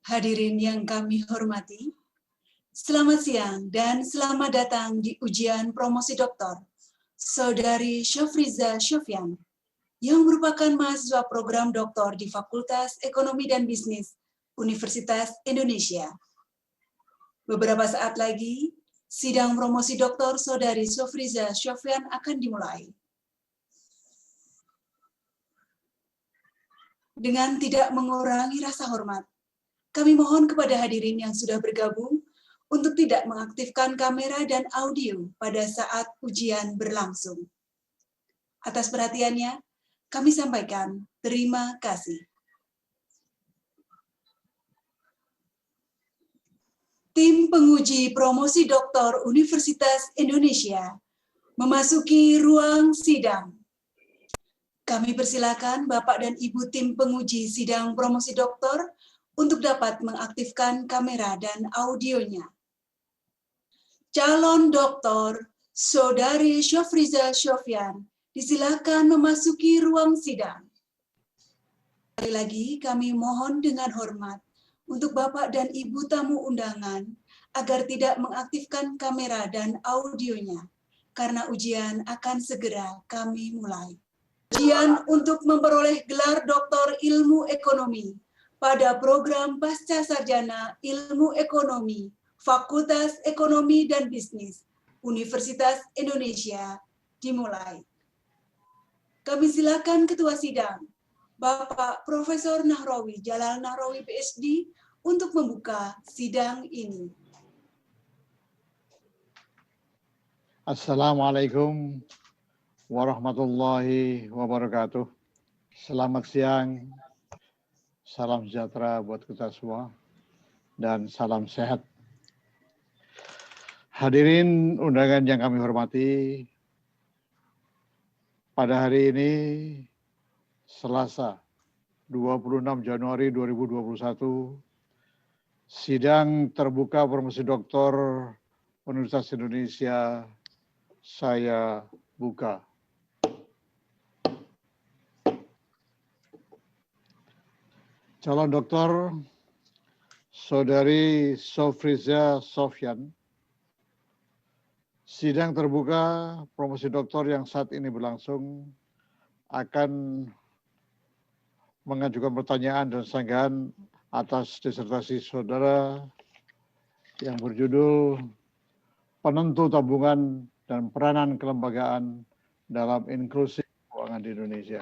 Hadirin yang kami hormati, selamat siang dan selamat datang di ujian promosi doktor Saudari Syofriza Syofian yang merupakan mahasiswa program doktor di Fakultas Ekonomi dan Bisnis Universitas Indonesia. Beberapa saat lagi, sidang promosi doktor Saudari Syofriza Syofian akan dimulai. Dengan tidak mengurangi rasa hormat, kami mohon kepada hadirin yang sudah bergabung untuk tidak mengaktifkan kamera dan audio pada saat ujian berlangsung. Atas perhatiannya, kami sampaikan terima kasih. Tim penguji promosi doktor Universitas Indonesia memasuki ruang sidang. Kami persilakan Bapak dan Ibu tim penguji sidang promosi doktor untuk dapat mengaktifkan kamera dan audionya. Calon doktor Saudari Syofriza Syofian disilakan memasuki ruang sidang. Sekali lagi kami mohon dengan hormat untuk Bapak dan Ibu tamu undangan agar tidak mengaktifkan kamera dan audionya karena ujian akan segera kami mulai. Ujian untuk memperoleh gelar Doktor Ilmu Ekonomi pada program Pasca Sarjana Ilmu Ekonomi Fakultas Ekonomi dan Bisnis Universitas Indonesia dimulai. Kami silakan Ketua Sidang, Bapak Profesor Nahrawi Jalal Nahrawi PhD untuk membuka sidang ini. Assalamualaikum warahmatullahi wabarakatuh. Selamat siang, salam sejahtera buat kita semua, dan salam sehat. Hadirin undangan yang kami hormati, pada hari ini Selasa 26 Januari 2021, sidang terbuka promosi doktor Universitas Indonesia saya buka. Calon doktor Saudari Syofriza Syofian, sidang terbuka promosi doktor yang saat ini berlangsung akan mengajukan pertanyaan dan sanggahan atas disertasi saudara yang berjudul Penentu Tabungan dan Peranan Kelembagaan dalam Inklusi Keuangan di Indonesia.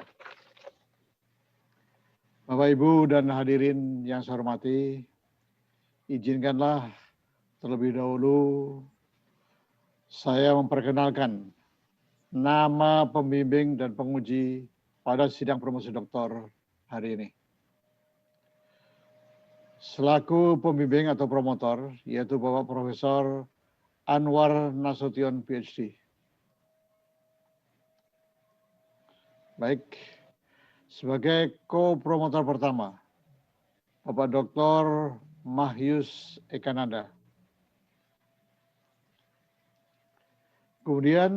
Bapak, Ibu, dan hadirin yang saya hormati, izinkanlah terlebih dahulu saya memperkenalkan nama pembimbing dan penguji pada sidang promosi doktor hari ini. Selaku pembimbing atau promotor, yaitu Bapak Profesor Anwar Nasution, PhD. Baik, sebagai co-promotor pertama, Bapak Dr. Mahyus Ekananda. Kemudian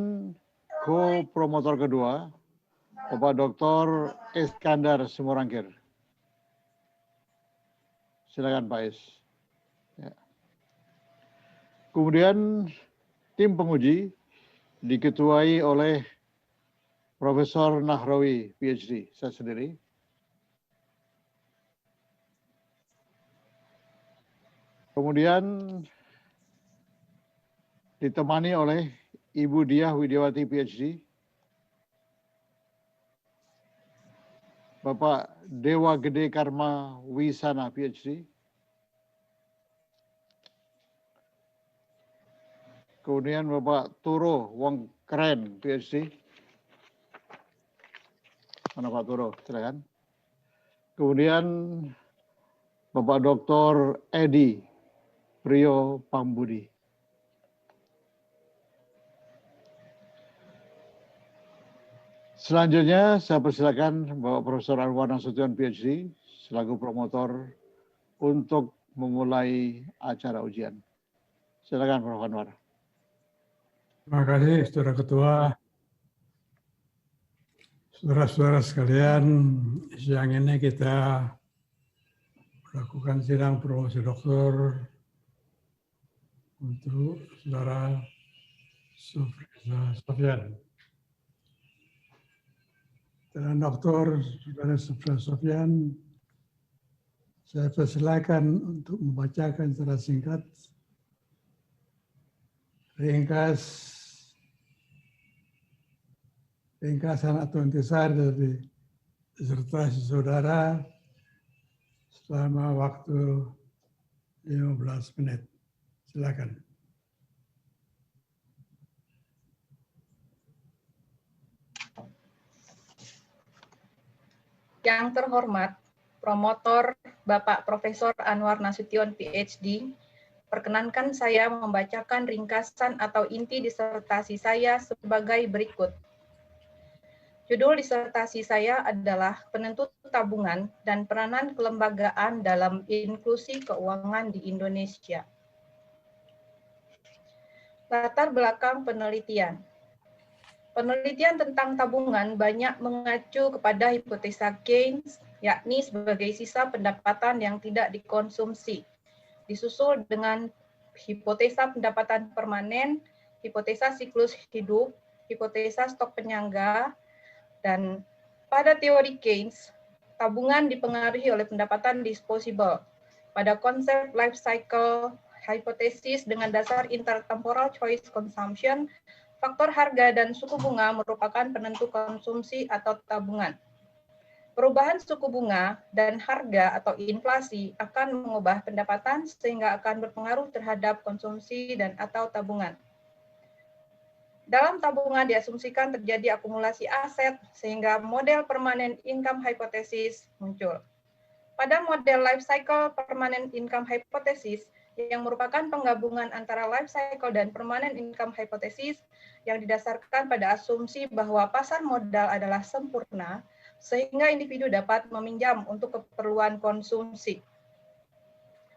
co-promotor kedua, Bapak Dr. Iskandar Simorangkir. Silakan Pak Is. Ya. Kemudian tim penguji diketuai oleh Profesor Nahrawi, PhD, saya sendiri. Kemudian ditemani oleh Ibu Diah Widiawati, PhD. Bapak Dewa Gede Karma Wisana, PhD. Kemudian Bapak Turo Wong Keren, PhD. Mana Pak Turo? Silakan. Kemudian Bapak Dr. Edi Priyo Pambudi. Selanjutnya saya persilakan Bapak Profesor Anwar Nasution, PhD, selaku promotor untuk memulai acara ujian. Silakan Prof. Anwar. Terima kasih, Saudara Ketua. Saudara-saudara sekalian, siang ini kita melakukan sidang promosi doktor untuk saudara Syafriza Sofyan. Dan Dr. Saudara Syafriza Sofyan, saya persilakan untuk membacakan secara singkat ringkasan atau intisar dari disertasi saudara selama waktu 15 menit. Silakan. Yang terhormat, promotor Bapak Profesor Anwar Nasution, PhD, perkenankan saya membacakan ringkasan atau inti disertasi saya sebagai berikut. Judul disertasi saya adalah Penentu Tabungan dan Peranan Kelembagaan dalam Inklusi Keuangan di Indonesia. Latar belakang penelitian. Penelitian tentang tabungan banyak mengacu kepada hipotesa Keynes, yakni sebagai sisa pendapatan yang tidak dikonsumsi, disusul dengan hipotesa pendapatan permanen, hipotesa siklus hidup, hipotesa stok penyangga, dan pada teori Keynes, tabungan dipengaruhi oleh pendapatan disposable. Pada konsep life cycle hypothesis dengan dasar intertemporal choice consumption, faktor harga dan suku bunga merupakan penentu konsumsi atau tabungan. Perubahan suku bunga dan harga atau inflasi akan mengubah pendapatan sehingga akan berpengaruh terhadap konsumsi dan atau tabungan. Dalam tabungan diasumsikan terjadi akumulasi aset sehingga model permanent income hypothesis muncul. Pada model life cycle permanent income hypothesis yang merupakan penggabungan antara life cycle dan permanent income hypothesis yang didasarkan pada asumsi bahwa pasar modal adalah sempurna sehingga individu dapat meminjam untuk keperluan konsumsi.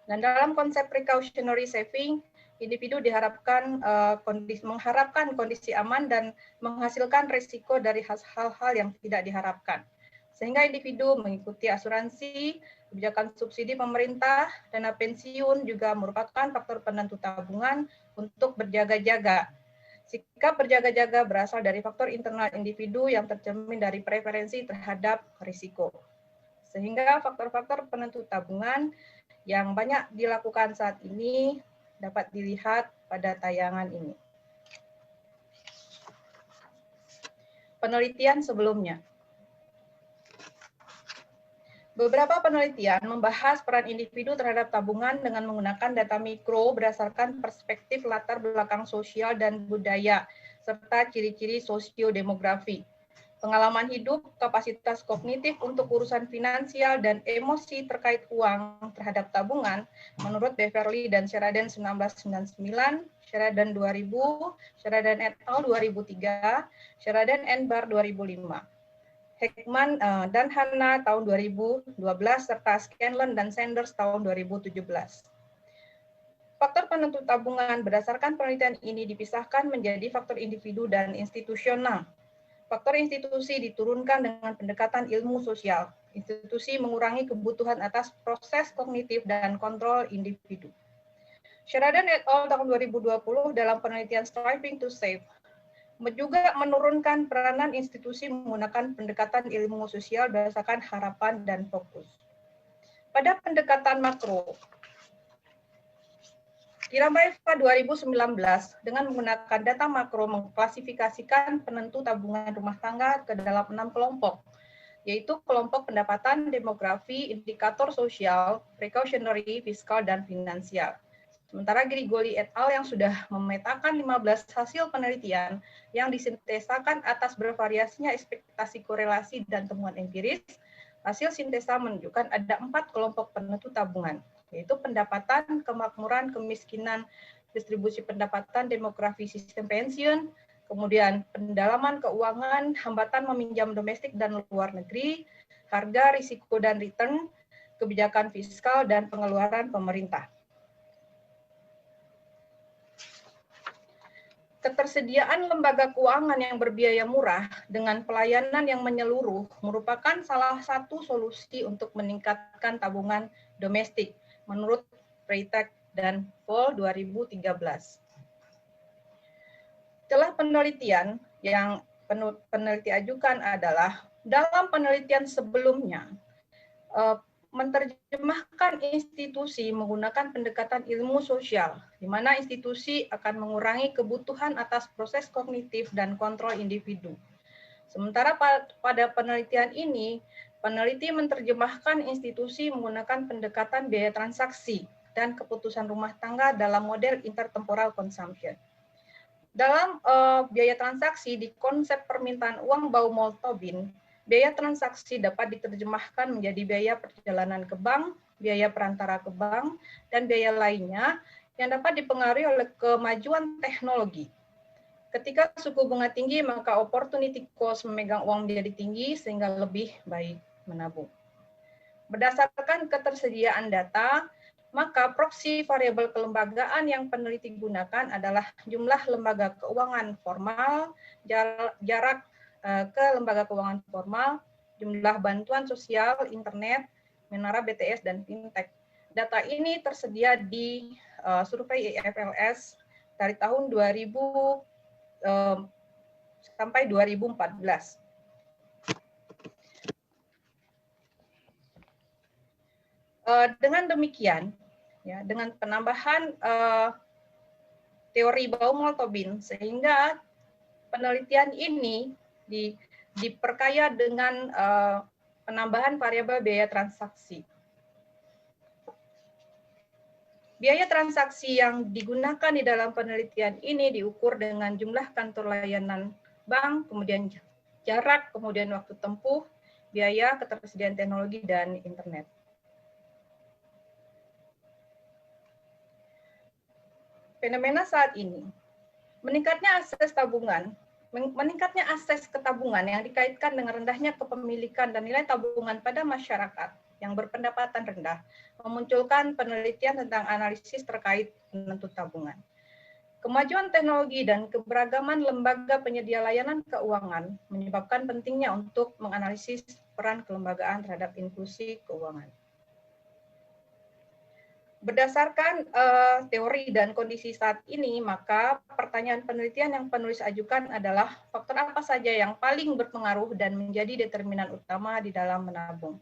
Dan dalam konsep precautionary saving, individu diharapkan mengharapkan kondisi aman dan menghasilkan risiko dari hal-hal yang tidak diharapkan. Sehingga individu mengikuti asuransi, kebijakan subsidi pemerintah, dana pensiun juga merupakan faktor penentu tabungan untuk berjaga-jaga. Sikap berjaga-jaga berasal dari faktor internal individu yang tercermin dari preferensi terhadap risiko. Sehingga faktor-faktor penentu tabungan yang banyak dilakukan saat ini dapat dilihat pada tayangan ini. Penelitian sebelumnya. Beberapa penelitian membahas peran individu terhadap tabungan dengan menggunakan data mikro berdasarkan perspektif latar belakang sosial dan budaya, serta ciri-ciri sosiodemografi. Pengalaman hidup, kapasitas kognitif untuk urusan finansial, dan emosi terkait uang terhadap tabungan, menurut Beverly dan Sheridan 1999, Sheridan 2000, Sheridan et al. 2003, Sheridan and Barr 2005. Heckman dan Hanna tahun 2012, serta Scanlon dan Sanders tahun 2017. Faktor penentu tabungan berdasarkan penelitian ini dipisahkan menjadi faktor individu dan institusional. Faktor institusi diturunkan dengan pendekatan ilmu sosial. Institusi mengurangi kebutuhan atas proses kognitif dan kontrol individu. Sheridan et al. Tahun 2020 dalam penelitian Striving to Save juga menurunkan peranan institusi menggunakan pendekatan ilmu sosial berdasarkan harapan dan fokus. Pada pendekatan makro, Irabaeva 2019 dengan menggunakan data makro mengklasifikasikan penentu tabungan rumah tangga ke dalam 6 kelompok, yaitu kelompok pendapatan, demografi, indikator sosial, precautionary, fiskal, dan finansial. Sementara Grigoli et al. Yang sudah memetakan 15 hasil penelitian yang disintesakan atas bervariasinya ekspektasi korelasi dan temuan empiris, hasil sintesa menunjukkan ada 4 kelompok penentu tabungan, yaitu pendapatan, kemakmuran, kemiskinan, distribusi pendapatan, demografi sistem pensiun, kemudian pendalaman keuangan, hambatan meminjam domestik dan luar negeri, harga, risiko dan return, kebijakan fiskal, dan pengeluaran pemerintah. Ketersediaan lembaga keuangan yang berbiaya murah dengan pelayanan yang menyeluruh merupakan salah satu solusi untuk meningkatkan tabungan domestik menurut Freytag dan Vol 2013. Celah penelitian yang peneliti ajukan adalah dalam penelitian sebelumnya menerjemahkan institusi menggunakan pendekatan ilmu sosial, di mana institusi akan mengurangi kebutuhan atas proses kognitif dan kontrol individu. Sementara pada penelitian ini, peneliti menerjemahkan institusi menggunakan pendekatan biaya transaksi dan keputusan rumah tangga dalam model intertemporal consumption. Dalam biaya transaksi di konsep permintaan uang Baumol-Tobin, biaya transaksi dapat diterjemahkan menjadi biaya perjalanan ke bank, biaya perantara ke bank, dan biaya lainnya yang dapat dipengaruhi oleh kemajuan teknologi. Ketika suku bunga tinggi, maka opportunity cost memegang uang menjadi tinggi sehingga lebih baik menabung. Berdasarkan ketersediaan data, maka proksi variabel kelembagaan yang peneliti gunakan adalah jumlah lembaga keuangan formal, jarak ke lembaga keuangan formal, jumlah bantuan sosial, internet, menara BTS, dan fintech. Data ini tersedia di survei IFLS dari tahun 2000 sampai 2014. Dengan demikian, ya, dengan penambahan teori Baumol-Tobin, sehingga penelitian ini diperkaya dengan penambahan variabel biaya transaksi. Biaya transaksi yang digunakan di dalam penelitian ini diukur dengan jumlah kantor layanan bank, kemudian jarak, kemudian waktu tempuh, biaya, ketersediaan teknologi, dan internet. Fenomena saat ini, meningkatnya akses ke tabungan yang dikaitkan dengan rendahnya kepemilikan dan nilai tabungan pada masyarakat yang berpendapatan rendah, memunculkan penelitian tentang analisis terkait penentu tabungan. Kemajuan teknologi dan keberagaman lembaga penyedia layanan keuangan menyebabkan pentingnya untuk menganalisis peran kelembagaan terhadap inklusi keuangan. Berdasarkan teori dan kondisi saat ini, maka pertanyaan penelitian yang penulis ajukan adalah faktor apa saja yang paling berpengaruh dan menjadi determinan utama di dalam menabung.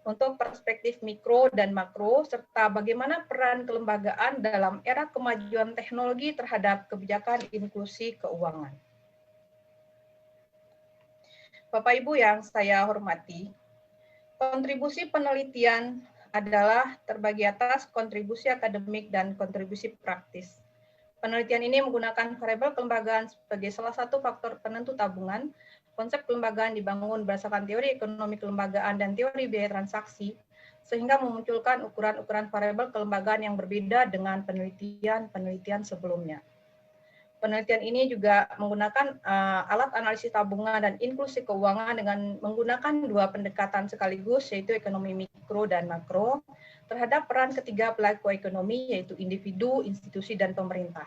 Untuk perspektif mikro dan makro, serta bagaimana peran kelembagaan dalam era kemajuan teknologi terhadap kebijakan inklusi keuangan. Bapak Ibu yang saya hormati, kontribusi penelitian adalah terbagi atas kontribusi akademik dan kontribusi praktis. Penelitian ini menggunakan variabel kelembagaan sebagai salah satu faktor penentu tabungan. Konsep kelembagaan dibangun berdasarkan teori ekonomi kelembagaan dan teori biaya transaksi, sehingga memunculkan ukuran-ukuran variabel kelembagaan yang berbeda dengan penelitian sebelumnya. Penelitian ini juga menggunakan alat analisis tabungan dan inklusi keuangan dengan menggunakan dua pendekatan sekaligus, yaitu ekonomi mikro dan makro, terhadap peran ketiga pelaku ekonomi, yaitu individu, institusi, dan pemerintah.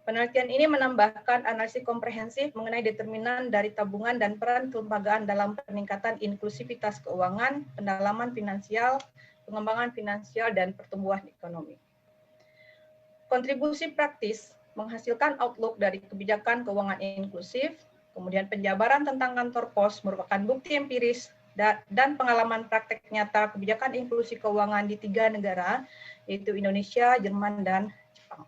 Penelitian ini menambahkan analisis komprehensif mengenai determinan dari tabungan dan peran kelembagaan dalam peningkatan inklusivitas keuangan, pendalaman finansial, pengembangan finansial, dan pertumbuhan ekonomi. Kontribusi praktis menghasilkan outlook dari kebijakan keuangan inklusif, kemudian penjabaran tentang kantor pos merupakan bukti empiris dan pengalaman praktek nyata kebijakan inklusi keuangan di 3 negara, yaitu Indonesia, Jerman, dan Jepang.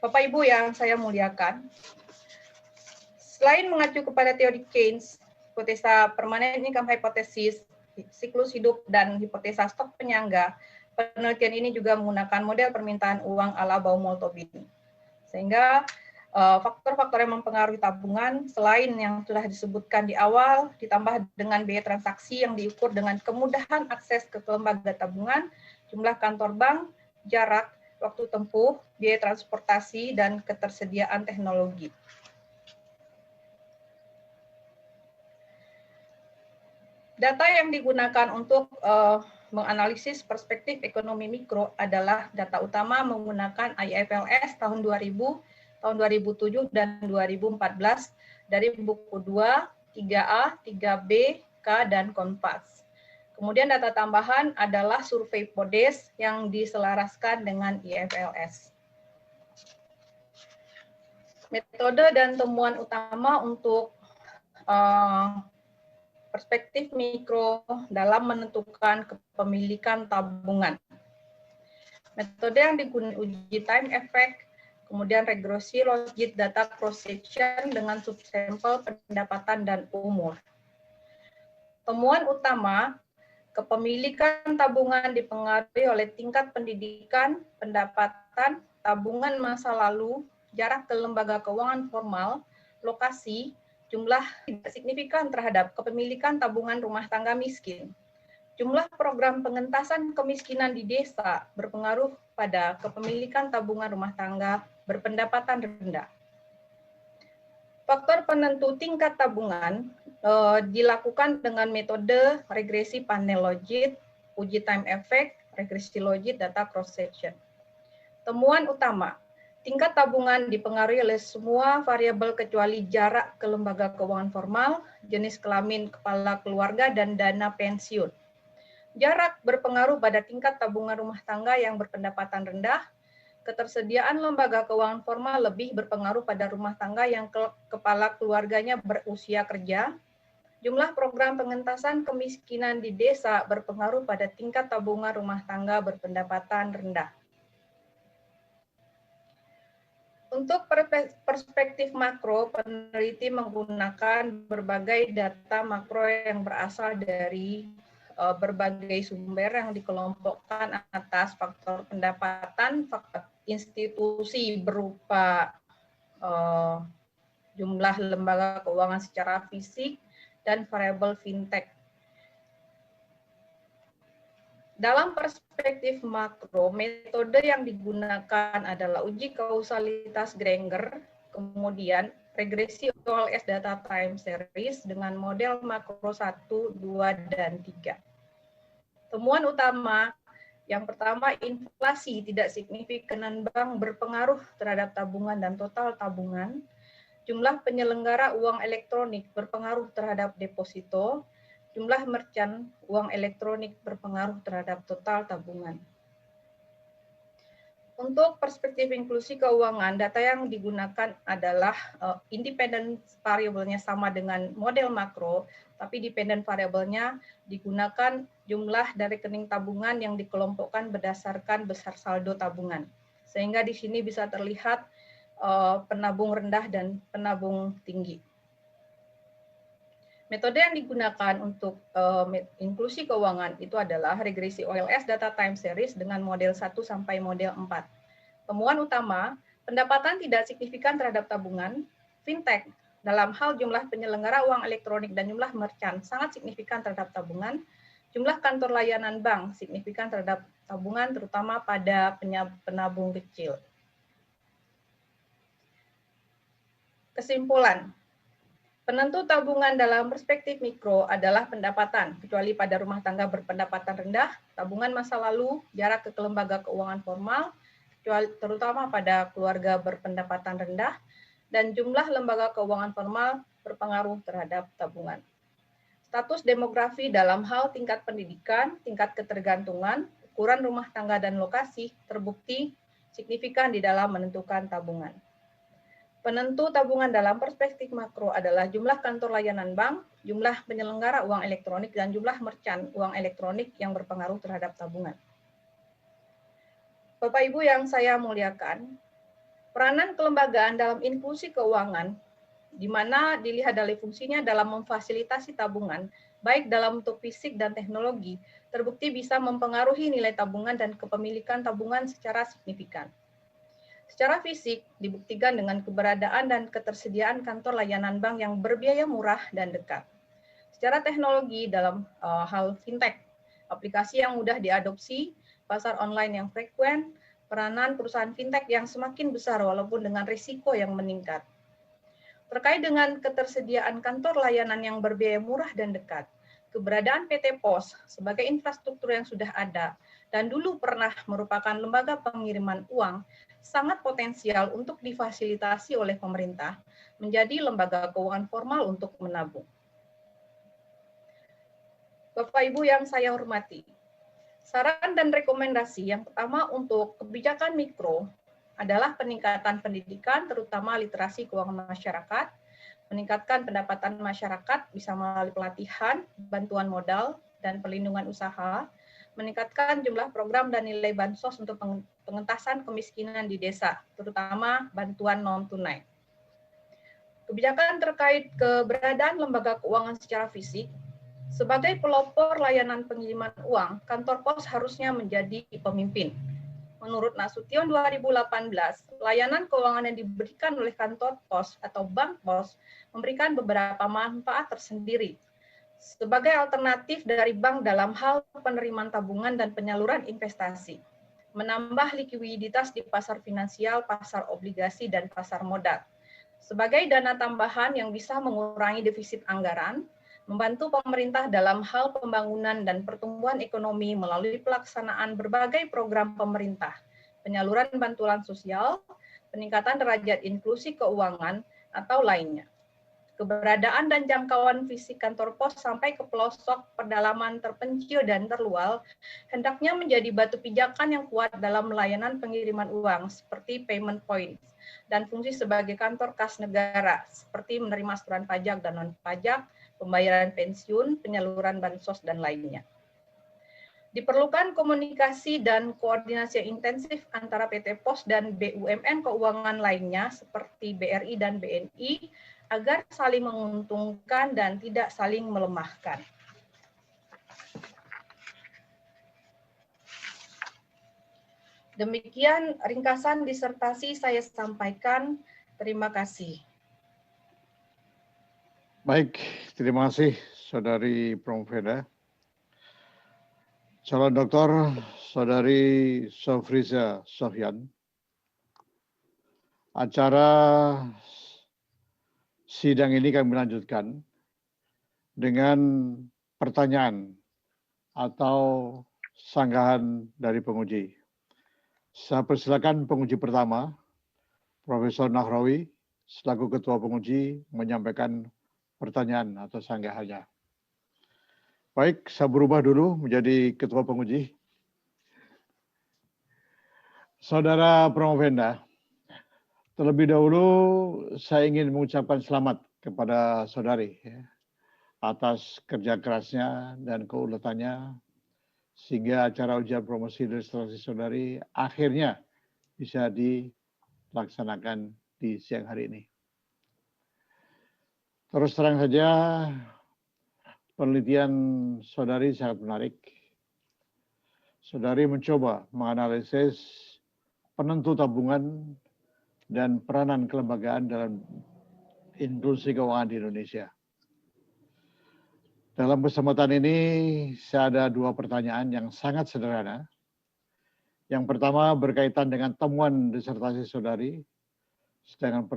Bapak Ibu yang saya muliakan, selain mengacu kepada teori Keynes, hipotesa permanent income hypothesis, siklus hidup, dan hipotesa stok penyangga, penelitian ini juga menggunakan model permintaan uang ala Baumol-Tobin. Sehingga faktor-faktor yang mempengaruhi tabungan, selain yang sudah disebutkan di awal, ditambah dengan biaya transaksi yang diukur dengan kemudahan akses ke lembaga tabungan, jumlah kantor bank, jarak, waktu tempuh, biaya transportasi, dan ketersediaan teknologi. Data yang digunakan untuk menganalisis perspektif ekonomi mikro adalah data utama menggunakan IFLS tahun 2000 tahun 2007 dan 2014 dari buku 2, 3A, 3B, K, dan Kompas. Kemudian data tambahan adalah survei PODES yang diselaraskan dengan IFLS. Metode dan temuan utama untuk perspektif mikro dalam menentukan kepemilikan tabungan. Metode yang digunakan uji time effect, kemudian regresi logit data cross section dengan subsampel pendapatan dan umur. Temuan utama, kepemilikan tabungan dipengaruhi oleh tingkat pendidikan, pendapatan, tabungan masa lalu, jarak ke lembaga keuangan formal, lokasi, jumlah tidak signifikan terhadap kepemilikan tabungan rumah tangga miskin. Jumlah program pengentasan kemiskinan di desa berpengaruh pada kepemilikan tabungan rumah tangga berpendapatan rendah. Faktor penentu tingkat tabungan dilakukan dengan metode regresi panel logit, uji time effect, regresi logit, data cross section. Temuan utama, tingkat tabungan dipengaruhi oleh semua variabel kecuali jarak ke lembaga keuangan formal, jenis kelamin kepala keluarga, dan dana pensiun. Jarak berpengaruh pada tingkat tabungan rumah tangga yang berpendapatan rendah. Ketersediaan lembaga keuangan formal lebih berpengaruh pada rumah tangga yang kepala keluarganya berusia kerja. Jumlah program pengentasan kemiskinan di desa berpengaruh pada tingkat tabungan rumah tangga berpendapatan rendah. Untuk perspektif makro, peneliti menggunakan berbagai data makro yang berasal dari berbagai sumber yang dikelompokkan atas faktor pendapatan, faktor institusi berupa jumlah lembaga keuangan secara fisik, dan variabel fintech. Dalam perspektif makro, metode yang digunakan adalah uji kausalitas Granger, kemudian regresi OLS data time series dengan model makro 1, 2, dan 3. Temuan utama, yang pertama, inflasi tidak signifikan bank berpengaruh terhadap tabungan dan total tabungan. Jumlah penyelenggara uang elektronik berpengaruh terhadap deposito. Jumlah merchant uang elektronik berpengaruh terhadap total tabungan. Untuk perspektif inklusi keuangan, data yang digunakan adalah independent variabelnya sama dengan model makro, tapi dependent variabelnya digunakan jumlah dari rekening tabungan yang dikelompokkan berdasarkan besar saldo tabungan. Sehingga di sini bisa terlihat penabung rendah dan penabung tinggi. Metode yang digunakan untuk inklusi keuangan itu adalah regresi OLS data time series dengan model 1 sampai model 4. Temuan utama, pendapatan tidak signifikan terhadap tabungan, fintech dalam hal jumlah penyelenggara uang elektronik dan jumlah merchant sangat signifikan terhadap tabungan, jumlah kantor layanan bank signifikan terhadap tabungan terutama pada penabung kecil. Kesimpulan. Penentu tabungan dalam perspektif mikro adalah pendapatan, kecuali pada rumah tangga berpendapatan rendah, tabungan masa lalu, jarak ke lembaga keuangan formal, terutama pada keluarga berpendapatan rendah, dan jumlah lembaga keuangan formal berpengaruh terhadap tabungan. Status demografi dalam hal tingkat pendidikan, tingkat ketergantungan, ukuran rumah tangga dan lokasi terbukti signifikan di dalam menentukan tabungan. Penentu tabungan dalam perspektif makro adalah jumlah kantor layanan bank, jumlah penyelenggara uang elektronik, dan jumlah merchant uang elektronik yang berpengaruh terhadap tabungan. Bapak Ibu yang saya muliakan, peranan kelembagaan dalam inklusi keuangan, di mana dilihat dari fungsinya dalam memfasilitasi tabungan, baik dalam bentuk fisik dan teknologi, terbukti bisa mempengaruhi nilai tabungan dan kepemilikan tabungan secara signifikan. Secara fisik, dibuktikan dengan keberadaan dan ketersediaan kantor layanan bank yang berbiaya murah dan dekat. Secara teknologi dalam hal fintech, aplikasi yang mudah diadopsi, pasar online yang frekuen, peranan perusahaan fintech yang semakin besar walaupun dengan risiko yang meningkat. Terkait dengan ketersediaan kantor layanan yang berbiaya murah dan dekat, keberadaan PT POS sebagai infrastruktur yang sudah ada dan dulu pernah merupakan lembaga pengiriman uang sangat potensial untuk difasilitasi oleh pemerintah menjadi lembaga keuangan formal untuk menabung. Bapak Ibu yang saya hormati, saran dan rekomendasi yang pertama untuk kebijakan mikro adalah peningkatan pendidikan, terutama literasi keuangan masyarakat, meningkatkan pendapatan masyarakat bisa melalui pelatihan, bantuan modal, dan perlindungan usaha, meningkatkan jumlah program dan nilai bansos untuk pengentasan kemiskinan di desa, terutama bantuan non-tunai. Kebijakan terkait keberadaan lembaga keuangan secara fisik, sebagai pelopor layanan pengiriman uang, kantor pos harusnya menjadi pemimpin. Menurut Nasution 2018, layanan keuangan yang diberikan oleh kantor pos atau bank pos memberikan beberapa manfaat tersendiri sebagai alternatif dari bank dalam hal penerimaan tabungan dan penyaluran investasi, menambah likuiditas di pasar finansial, pasar obligasi, dan pasar modal, sebagai dana tambahan yang bisa mengurangi defisit anggaran, membantu pemerintah dalam hal pembangunan dan pertumbuhan ekonomi melalui pelaksanaan berbagai program pemerintah, penyaluran bantuan sosial, peningkatan derajat inklusi keuangan, atau lainnya. Keberadaan dan jangkauan fisik kantor pos sampai ke pelosok pedalaman terpencil dan terluar hendaknya menjadi batu pijakan yang kuat dalam layanan pengiriman uang seperti payment points dan fungsi sebagai kantor kas negara seperti menerima setoran pajak dan non-pajak, pembayaran pensiun, penyaluran bansos, dan lainnya. Diperlukan komunikasi dan koordinasi yang intensif antara PT POS dan BUMN keuangan lainnya seperti BRI dan BNI agar saling menguntungkan dan tidak saling melemahkan. Demikian ringkasan disertasi saya sampaikan. Terima kasih. Baik, terima kasih Saudari Promveda. Calon Doktor Saudari Syafriza Sofyan. Acara sidang ini kami lanjutkan dengan pertanyaan atau sanggahan dari penguji. Saya persilakan penguji pertama, Profesor Nahrawi, selaku Ketua Penguji, menyampaikan pertanyaan atau sanggahannya. Baik, saya berubah dulu menjadi Ketua Penguji. Saudara Promvenda, terlebih dahulu saya ingin mengucapkan selamat kepada saudari atas kerja kerasnya dan keuletannya sehingga acara ujian promosi ilustrasi saudari akhirnya bisa dilaksanakan di siang hari ini. Terus terang saja penelitian saudari sangat menarik. Saudari mencoba menganalisis penentu tabungan dan peranan kelembagaan dalam inklusi keuangan di Indonesia. Dalam kesempatan ini, saya ada dua pertanyaan yang sangat sederhana. Yang pertama berkaitan dengan temuan disertasi saudari, sedangkan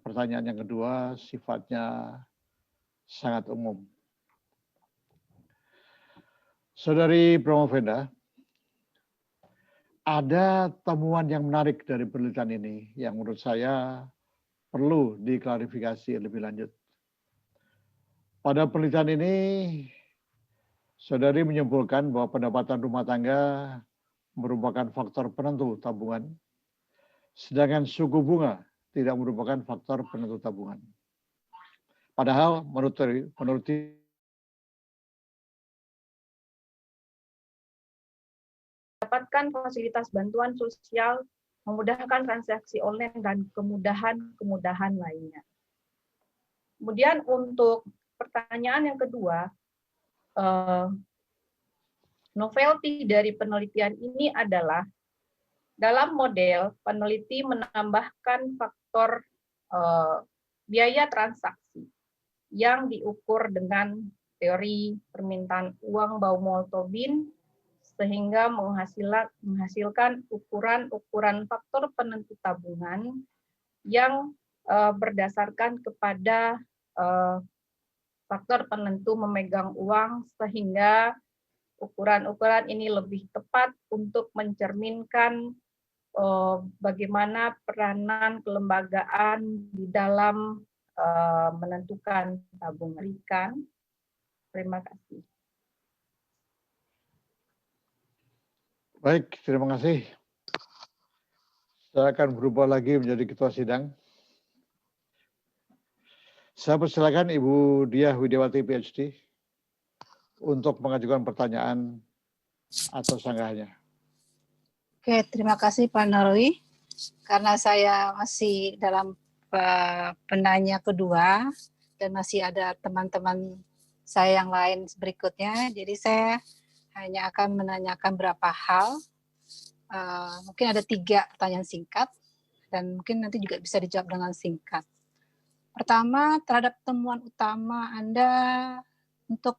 pertanyaan yang kedua sifatnya sangat umum. Saudari Promveda, ada temuan yang menarik dari penelitian ini yang menurut saya perlu diklarifikasi lebih lanjut. Pada penelitian ini, saudari menyimpulkan bahwa pendapatan rumah tangga merupakan faktor penentu tabungan, sedangkan suku bunga tidak merupakan faktor penentu tabungan. Padahal menurut Dapatkan fasilitas bantuan sosial, memudahkan transaksi online, dan kemudahan lainnya. Kemudian untuk pertanyaan yang kedua, novelty dari penelitian ini adalah dalam model peneliti menambahkan faktor biaya transaksi yang diukur dengan teori permintaan uang Baumol-Tobin sehingga menghasilkan ukuran-ukuran faktor penentu tabungan yang berdasarkan kepada faktor penentu memegang uang sehingga ukuran-ukuran ini lebih tepat untuk mencerminkan bagaimana peranan kelembagaan di dalam menentukan tabungan ikan. Terima kasih. Baik, terima kasih. Saya akan berubah lagi menjadi ketua sidang. Saya persilakan Ibu Diah Widiawati PhD untuk mengajukan pertanyaan atau sanggahannya. Oke, terima kasih Pak Narwi. Karena saya masih dalam penanya kedua dan masih ada teman-teman saya yang lain berikutnya, jadi saya hanya akan menanyakan beberapa hal. Mungkin ada 3 pertanyaan singkat dan mungkin nanti juga bisa dijawab dengan singkat. Pertama, terhadap temuan utama Anda untuk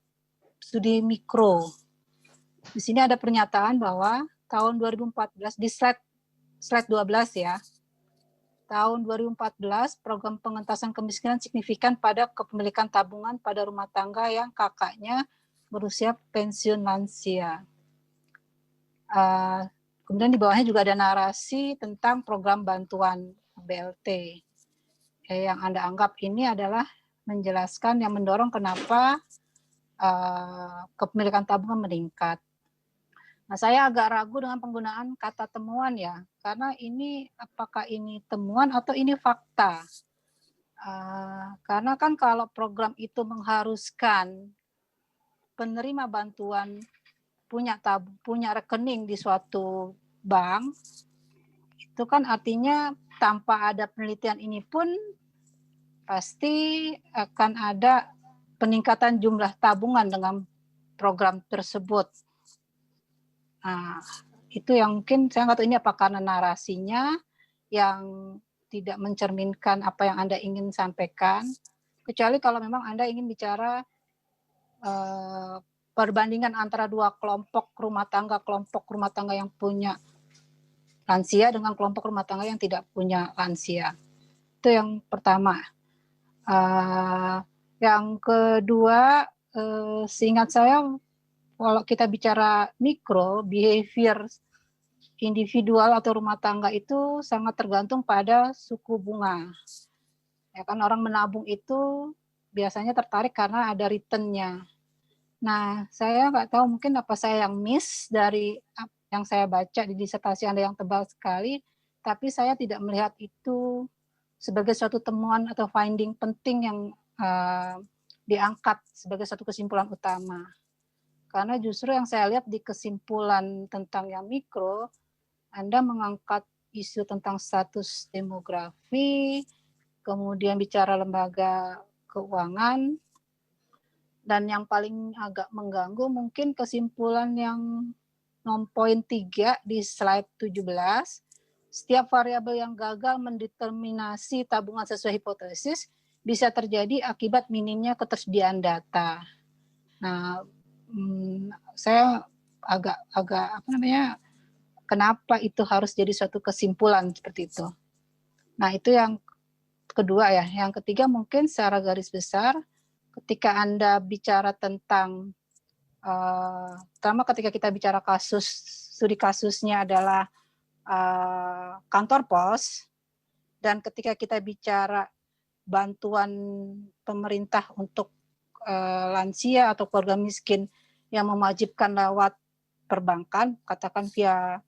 studi mikro. Di sini ada pernyataan bahwa tahun 2014 di slide 12 ya. Tahun 2014 program pengentasan kemiskinan signifikan pada kepemilikan tabungan pada rumah tangga yang kakaknya berusia pensiun lansia. Kemudian di bawahnya juga ada narasi tentang program bantuan BLT. Yang Anda anggap ini adalah menjelaskan yang mendorong kenapa kepemilikan tabungan meningkat. Nah, saya agak ragu dengan penggunaan kata temuan ya, karena ini apakah ini temuan atau ini fakta? Karena kan kalau program itu mengharuskan penerima bantuan punya rekening di suatu bank, itu kan artinya tanpa ada penelitian ini pun pasti akan ada peningkatan jumlah tabungan dengan program tersebut. Nah, itu yang mungkin saya nggak tahu ini apa karena narasinya yang tidak mencerminkan apa yang Anda ingin sampaikan, kecuali kalau memang Anda ingin bicara perbandingan antara 2 kelompok rumah tangga yang punya lansia dengan kelompok rumah tangga yang tidak punya lansia. Itu yang pertama. Yang kedua, seingat saya, kalau kita bicara mikro, behavior individual atau rumah tangga itu sangat tergantung pada suku bunga. Ya kan, orang menabung itu biasanya tertarik karena ada return-nya. Nah, saya nggak tahu mungkin apa saya yang miss dari yang saya baca di disertasi Anda yang tebal sekali, tapi saya tidak melihat itu sebagai suatu temuan atau finding penting yang diangkat sebagai suatu kesimpulan utama. Karena justru yang saya lihat di kesimpulan tentang yang mikro, Anda mengangkat isu tentang status demografi, kemudian bicara lembaga keuangan, dan yang paling agak mengganggu mungkin kesimpulan yang poin 3 di slide 17, setiap variabel yang gagal mendeterminasi tabungan sesuai hipotesis bisa terjadi akibat minimnya ketersediaan data. Nah, saya agak kenapa itu harus jadi suatu kesimpulan seperti itu. Nah, itu yang kedua ya. Yang ketiga mungkin secara garis besar, ketika Anda bicara tentang, pertama ketika kita bicara studi kasusnya adalah kantor pos, dan ketika kita bicara bantuan pemerintah untuk lansia atau keluarga miskin yang mewajibkan lewat perbankan, katakan via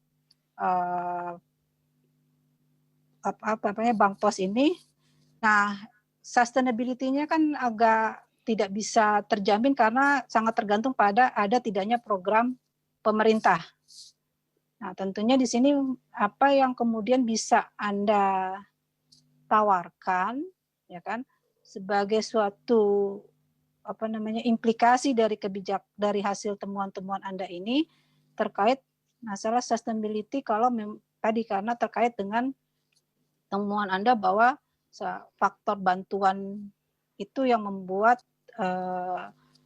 bank pos ini. Nah, sustainability-nya kan agak tidak bisa terjamin karena sangat tergantung pada ada tidaknya program pemerintah. Nah, tentunya di sini apa yang kemudian bisa Anda tawarkan, ya kan, sebagai suatu implikasi dari dari hasil temuan-temuan Anda ini terkait masalah sustainability kalau tadi karena terkait dengan temuan Anda bahwa faktor bantuan itu yang membuat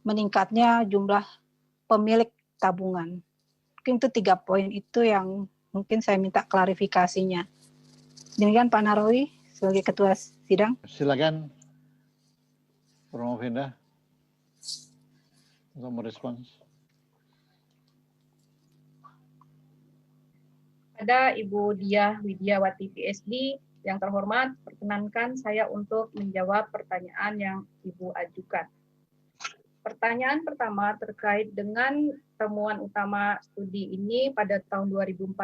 meningkatnya jumlah pemilik tabungan. Mungkin itu 3 poin itu yang mungkin saya minta klarifikasinya. Demikian Pak Narwi sebagai ketua sidang. Silakan, Romo Venda, untuk merespons. Kepada Ibu Diah Widiawati PhD yang terhormat, perkenankan saya untuk menjawab pertanyaan yang Ibu ajukan. Pertanyaan pertama terkait dengan temuan utama studi ini pada tahun 2014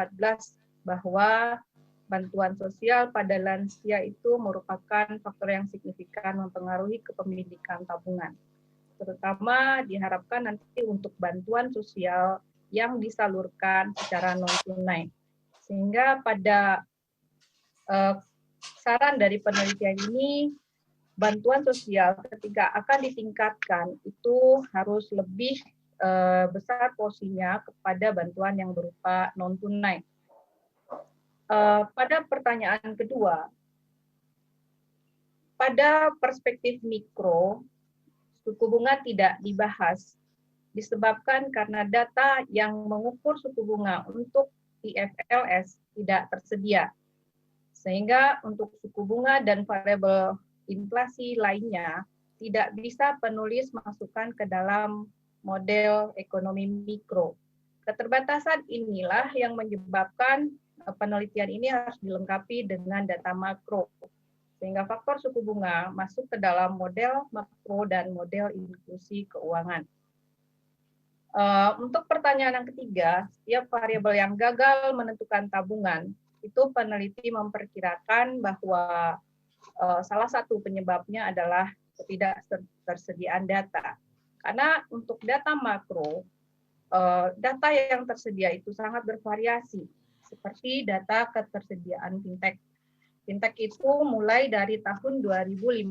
bahwa bantuan sosial pada lansia itu merupakan faktor yang signifikan mempengaruhi kepemilikan tabungan. Terutama diharapkan nanti untuk bantuan sosial yang disalurkan secara non-tunai. Sehingga pada saran dari penelitian ini, bantuan sosial ketika akan ditingkatkan itu harus lebih besar porsinya kepada bantuan yang berupa non-tunai. Pada pertanyaan kedua, pada perspektif mikro, suku bunga tidak dibahas disebabkan karena data yang mengukur suku bunga untuk IFLS tidak tersedia. Sehingga untuk suku bunga dan variabel inflasi lainnya tidak bisa penulis masukkan ke dalam model ekonomi mikro. Keterbatasan inilah yang menyebabkan penelitian ini harus dilengkapi dengan data makro. Sehingga faktor suku bunga masuk ke dalam model makro dan model inklusi keuangan. Untuk pertanyaan yang ketiga, setiap variabel yang gagal menentukan tabungan, itu peneliti memperkirakan bahwa salah satu penyebabnya adalah ketidaktersediaan data. Karena untuk data makro, data yang tersedia itu sangat bervariasi, seperti data ketersediaan fintech. Fintech itu mulai dari tahun 2015.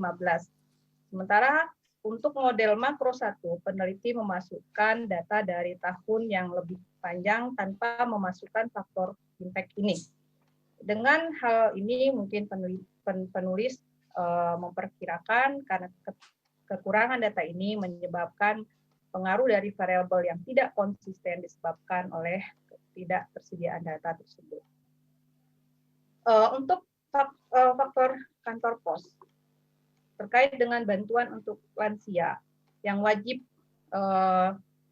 Sementara untuk model makro 1, peneliti memasukkan data dari tahun yang lebih panjang tanpa memasukkan faktor fintech ini. Dengan hal ini mungkin penulis memperkirakan karena kekurangan data ini menyebabkan pengaruh dari variabel yang tidak konsisten disebabkan oleh ketidaktersediaan data tersebut. Untuk faktor kantor pos terkait dengan bantuan untuk lansia yang wajib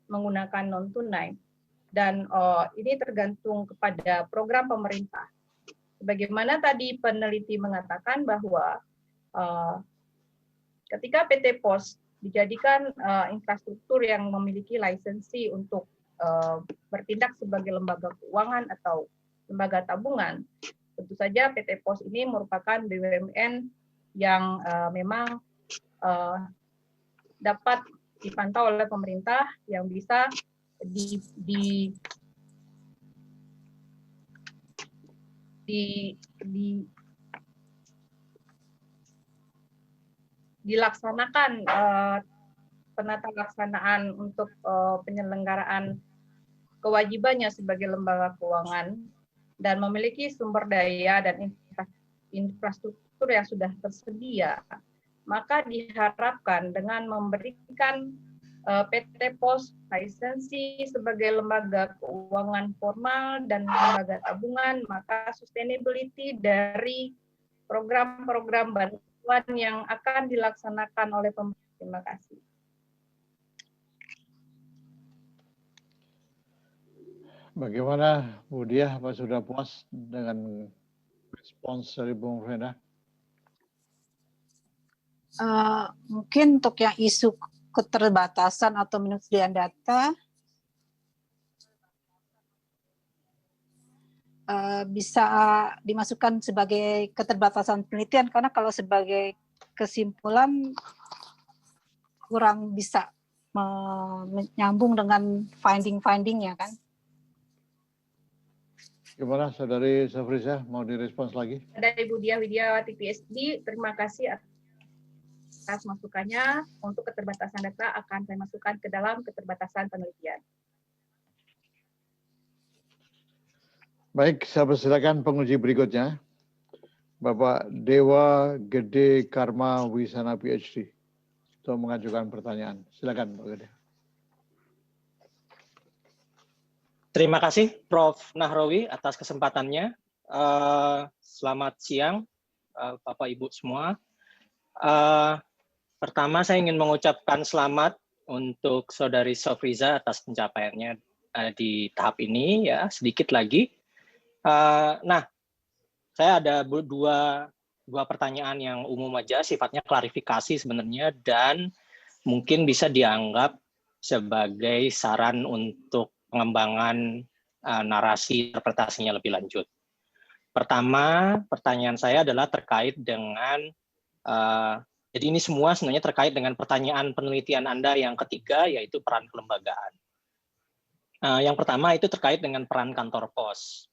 menggunakan non-tunai, dan ini tergantung kepada program pemerintah. Sebagaimana tadi peneliti mengatakan bahwa ketika PT POS dijadikan infrastruktur yang memiliki lisensi untuk bertindak sebagai lembaga keuangan atau lembaga tabungan, tentu saja PT POS ini merupakan BUMN yang memang dapat dipantau oleh pemerintah yang bisa dilaksanakan penata laksanaan untuk penyelenggaraan kewajibannya sebagai lembaga keuangan dan memiliki sumber daya dan infrastruktur yang sudah tersedia, maka diharapkan dengan memberikan PT POS lisensi sebagai lembaga keuangan formal dan lembaga tabungan, maka sustainability dari program-program bantuan yang akan dilaksanakan oleh pemerintah. Terima kasih. Bagaimana Bu Diah, apa sudah puas dengan respons dari Bung Rena? Mungkin untuk yang isu keterbatasan atau penyediaan data bisa dimasukkan sebagai keterbatasan penelitian, karena kalau sebagai kesimpulan kurang bisa menyambung dengan finding-findingnya kan. Gimana Saudari Syafriza, mau direspons lagi? Ada Ibu Diah Widiawati PhD, terima kasih atas masukannya. Untuk keterbatasan data akan saya masukkan ke dalam keterbatasan penelitian. Baik, saya persilakan penguji berikutnya. Bapak Dewa Gede Karma Wisana PhD untuk mengajukan pertanyaan. Silakan Pak Gede. Terima kasih Prof. Nahrawi atas kesempatannya. Selamat siang Bapak Ibu semua. Pertama saya ingin mengucapkan selamat untuk Saudari Syafriza atas pencapaiannya di tahap ini ya, sedikit lagi. Nah, saya ada dua pertanyaan yang umum aja, sifatnya klarifikasi sebenarnya, dan mungkin bisa dianggap sebagai saran untuk pengembangan narasi interpretasinya lebih lanjut. Pertama, pertanyaan saya adalah terkait dengan, jadi ini semua sebenarnya terkait dengan pertanyaan penelitian Anda yang ketiga, yaitu peran kelembagaan. Yang pertama itu terkait dengan peran kantor pos.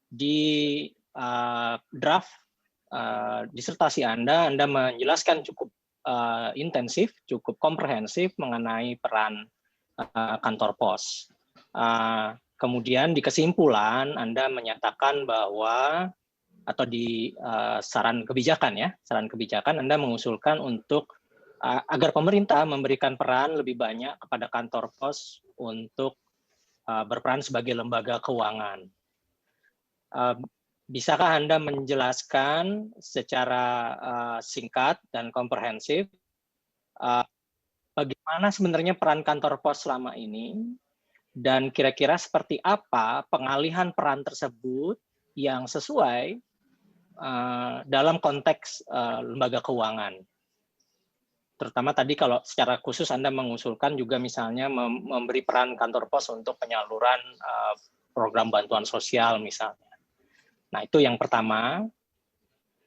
Di draft disertasi Anda menjelaskan cukup intensif, cukup komprehensif mengenai peran kantor pos. Kemudian di kesimpulan Anda menyatakan bahwa, atau di saran kebijakan Anda mengusulkan untuk agar pemerintah memberikan peran lebih banyak kepada kantor pos untuk berperan sebagai lembaga keuangan. Bisakah Anda menjelaskan secara singkat dan komprehensif bagaimana sebenarnya peran kantor pos selama ini, dan kira-kira seperti apa pengalihan peran tersebut yang sesuai dalam konteks lembaga keuangan? Terutama tadi kalau secara khusus Anda mengusulkan juga misalnya memberi peran kantor pos untuk penyaluran program bantuan sosial misalnya. Nah, itu yang pertama.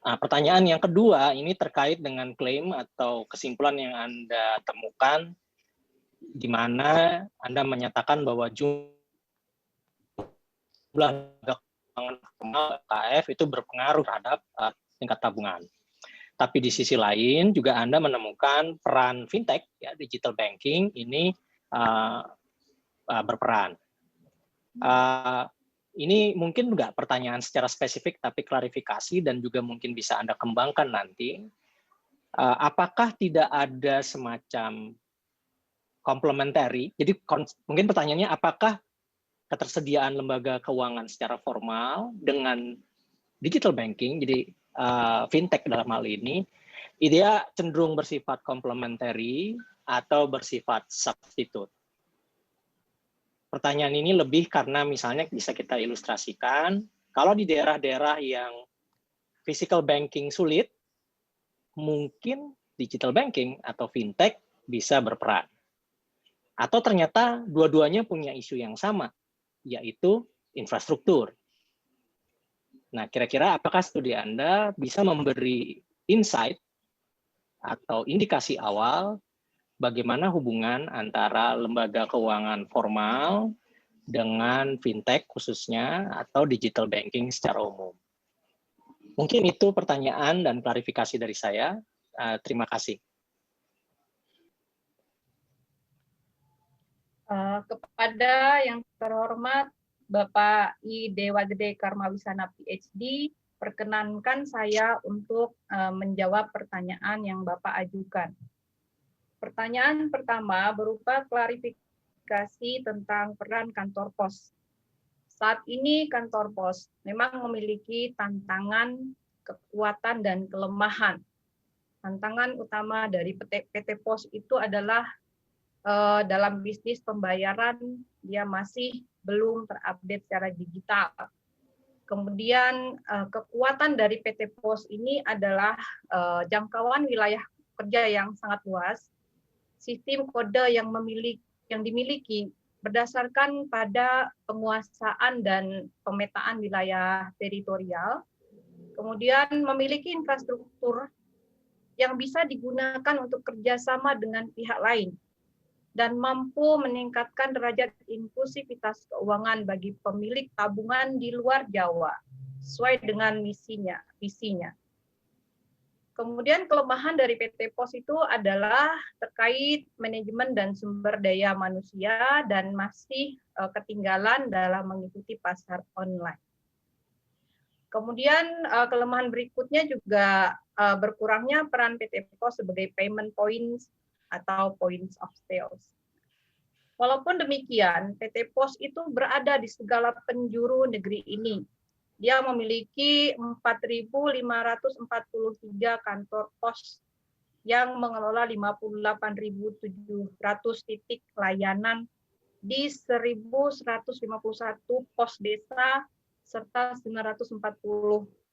Nah, pertanyaan yang kedua ini terkait dengan klaim atau kesimpulan yang Anda temukan, di mana Anda menyatakan bahwa jumlah keuangan formal KF itu berpengaruh terhadap tingkat tabungan. Tapi di sisi lain juga Anda menemukan peran fintech, ya, digital banking ini berperan. Ini mungkin enggak pertanyaan secara spesifik, tapi klarifikasi dan juga mungkin bisa Anda kembangkan nanti. Apakah tidak ada semacam complementary? Jadi mungkin pertanyaannya, apakah ketersediaan lembaga keuangan secara formal dengan digital banking, jadi fintech dalam hal ini, dia cenderung bersifat complementary atau bersifat substitute? Pertanyaan ini lebih karena misalnya bisa kita ilustrasikan, kalau di daerah-daerah yang physical banking sulit, mungkin digital banking atau fintech bisa berperan. Atau ternyata dua-duanya punya isu yang sama, yaitu infrastruktur. Nah, kira-kira apakah studi Anda bisa memberi insight atau indikasi awal bagaimana hubungan antara lembaga keuangan formal dengan fintech khususnya atau digital banking secara umum? Mungkin itu pertanyaan dan klarifikasi dari saya. Terima kasih. Kepada yang terhormat Bapak I. Dewa Gede Karmawisana PhD, perkenankan saya untuk menjawab pertanyaan yang Bapak ajukan. Pertanyaan pertama berupa klarifikasi tentang peran kantor pos. Saat ini kantor pos memang memiliki tantangan, kekuatan, dan kelemahan. Tantangan utama dari PT Pos itu adalah dalam bisnis pembayaran dia masih belum terupdate secara digital. Kemudian kekuatan dari PT Pos ini adalah jangkauan wilayah kerja yang sangat luas, sistem kode yang dimiliki berdasarkan pada penguasaan dan pemetaan wilayah teritorial, kemudian memiliki infrastruktur yang bisa digunakan untuk kerjasama dengan pihak lain, dan mampu meningkatkan derajat inklusivitas keuangan bagi pemilik tabungan di luar Jawa, sesuai dengan visinya. Kemudian kelemahan dari PT Pos itu adalah terkait manajemen dan sumber daya manusia dan masih ketinggalan dalam mengikuti pasar online. Kemudian kelemahan berikutnya juga berkurangnya peran PT Pos sebagai payment points atau points of sales. Walaupun demikian, PT Pos itu berada di segala penjuru negeri ini. Dia memiliki 4.543 kantor pos yang mengelola 58.700 titik layanan di 1.151 pos desa serta 940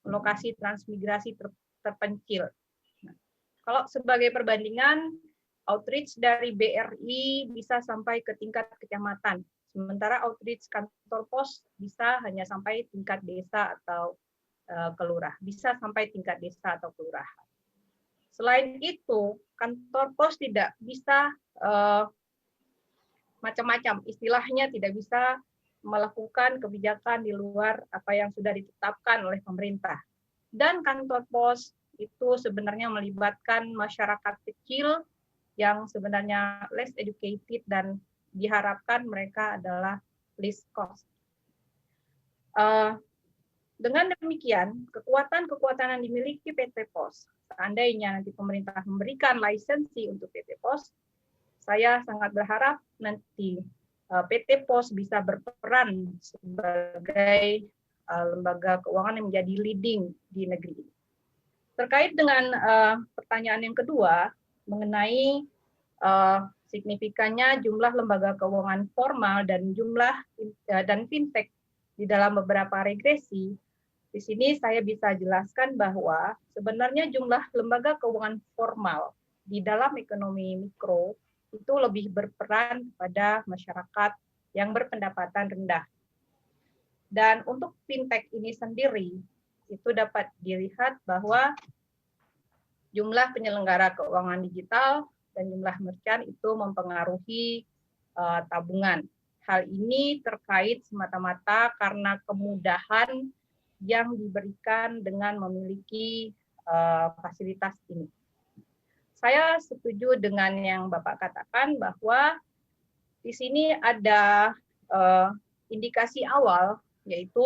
lokasi transmigrasi terpencil. Nah, kalau sebagai perbandingan, outreach dari BRI bisa sampai ke tingkat kecamatan, sementara outreach kantor pos bisa hanya sampai tingkat desa atau kelurahan, bisa sampai tingkat desa atau kelurahan. Selain itu, kantor pos tidak bisa macam-macam, istilahnya tidak bisa melakukan kebijakan di luar apa yang sudah ditetapkan oleh pemerintah. Dan kantor pos itu sebenarnya melibatkan masyarakat kecil yang sebenarnya less educated dan diharapkan mereka adalah least cost. Dengan demikian, kekuatan-kekuatan yang dimiliki PT POS, seandainya nanti pemerintah memberikan lisensi untuk PT POS, saya sangat berharap nanti PT POS bisa berperan sebagai lembaga keuangan yang menjadi leading di negeri ini. Terkait dengan pertanyaan yang kedua, mengenai signifikannya jumlah lembaga keuangan formal dan fintech di dalam beberapa regresi, di sini saya bisa jelaskan bahwa sebenarnya jumlah lembaga keuangan formal di dalam ekonomi mikro itu lebih berperan pada masyarakat yang berpendapatan rendah. Dan untuk fintech ini sendiri, itu dapat dilihat bahwa jumlah penyelenggara keuangan digital dan jumlah merchant itu mempengaruhi tabungan. Hal ini terkait semata-mata karena kemudahan yang diberikan dengan memiliki fasilitas ini. Saya setuju dengan yang Bapak katakan bahwa di sini ada indikasi awal, yaitu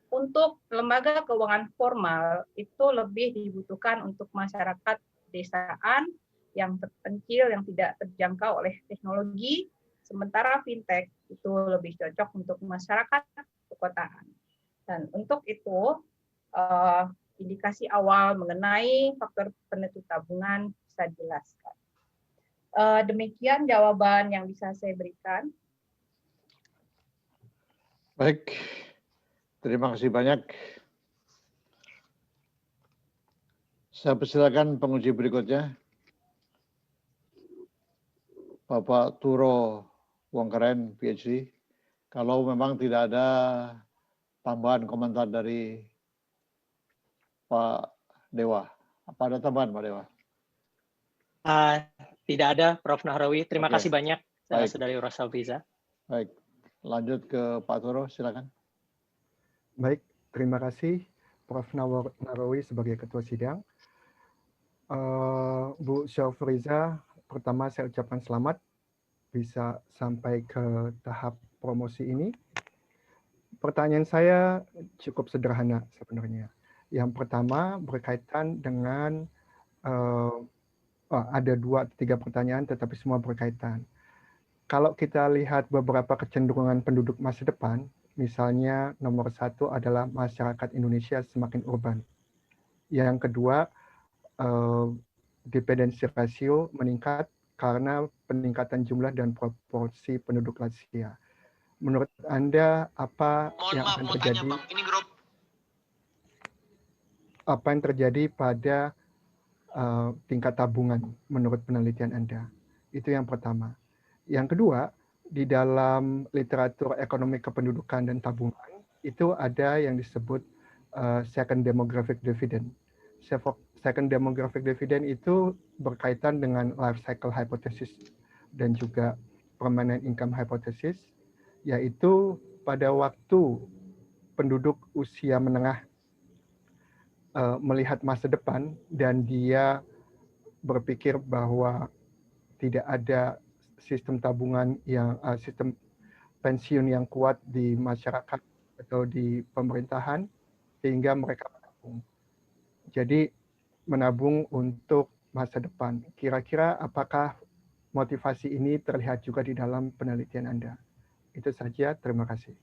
untuk lembaga keuangan formal itu lebih dibutuhkan untuk masyarakat desaan yang terpencil, yang tidak terjangkau oleh teknologi, sementara fintech itu lebih cocok untuk masyarakat perkotaan. Dan untuk itu, indikasi awal mengenai faktor penentu tabungan bisa dijelaskan. Demikian jawaban yang bisa saya berikan. Baik, terima kasih banyak. Saya persilakan penguji berikutnya. Bapak Turo Wongkeren, PhD. Kalau memang tidak ada tambahan komentar dari Pak Dewa. Apa ada tambahan, Pak Dewa? Tidak ada, Prof. Nahrawi. Terima Oke. kasih banyak, Baik. Saudari Rosalviza. Baik, lanjut ke Pak Turo, silakan. Baik, terima kasih Prof. Nahrawi sebagai Ketua Sidang. Bu Syafriza, pertama saya ucapkan selamat bisa sampai ke tahap promosi ini. Pertanyaan saya cukup sederhana sebenarnya. Yang pertama berkaitan dengan ada 2-3 pertanyaan tetapi semua berkaitan. Kalau kita lihat beberapa kecenderungan penduduk masa depan, misalnya nomor 1 adalah masyarakat Indonesia semakin urban. Yang kedua, dependensi rasio meningkat karena peningkatan jumlah dan proporsi penduduk lansia. Menurut Anda apa yang akan terjadi? Apa yang terjadi pada tingkat tabungan menurut penelitian Anda? Itu yang pertama. Yang kedua, di dalam literatur ekonomi kependudukan dan tabungan itu ada yang disebut second demographic dividend. Second demographic dividend itu berkaitan dengan life cycle hypothesis dan juga permanent income hypothesis, yaitu pada waktu penduduk usia menengah melihat masa depan dan dia berpikir bahwa tidak ada sistem tabungan yang sistem pensiun yang kuat di masyarakat atau di pemerintahan sehingga mereka menabung. Jadi menabung untuk masa depan. Kira-kira apakah motivasi ini terlihat juga di dalam penelitian Anda? Itu saja, terima kasih.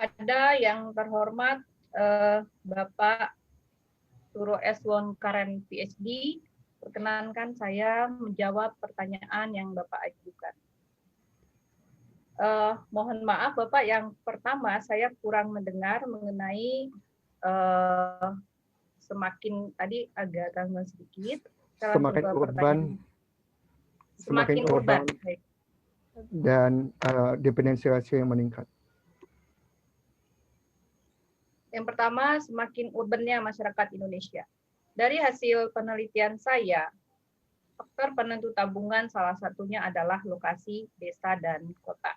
Pada yang terhormat Bapak Turo S. Wongkeren, PhD, perkenankan saya menjawab pertanyaan yang Bapak ajukan. Mohon maaf Bapak, yang pertama saya kurang mendengar mengenai semakin tadi agak gangguan sedikit. Saya langsung Semakin ke urban, pertanyaan. Semakin urban. Baik. dan dependensi rasio yang meningkat. Yang pertama, semakin urbannya masyarakat Indonesia. Dari hasil penelitian saya, faktor penentu tabungan salah satunya adalah lokasi desa dan kota.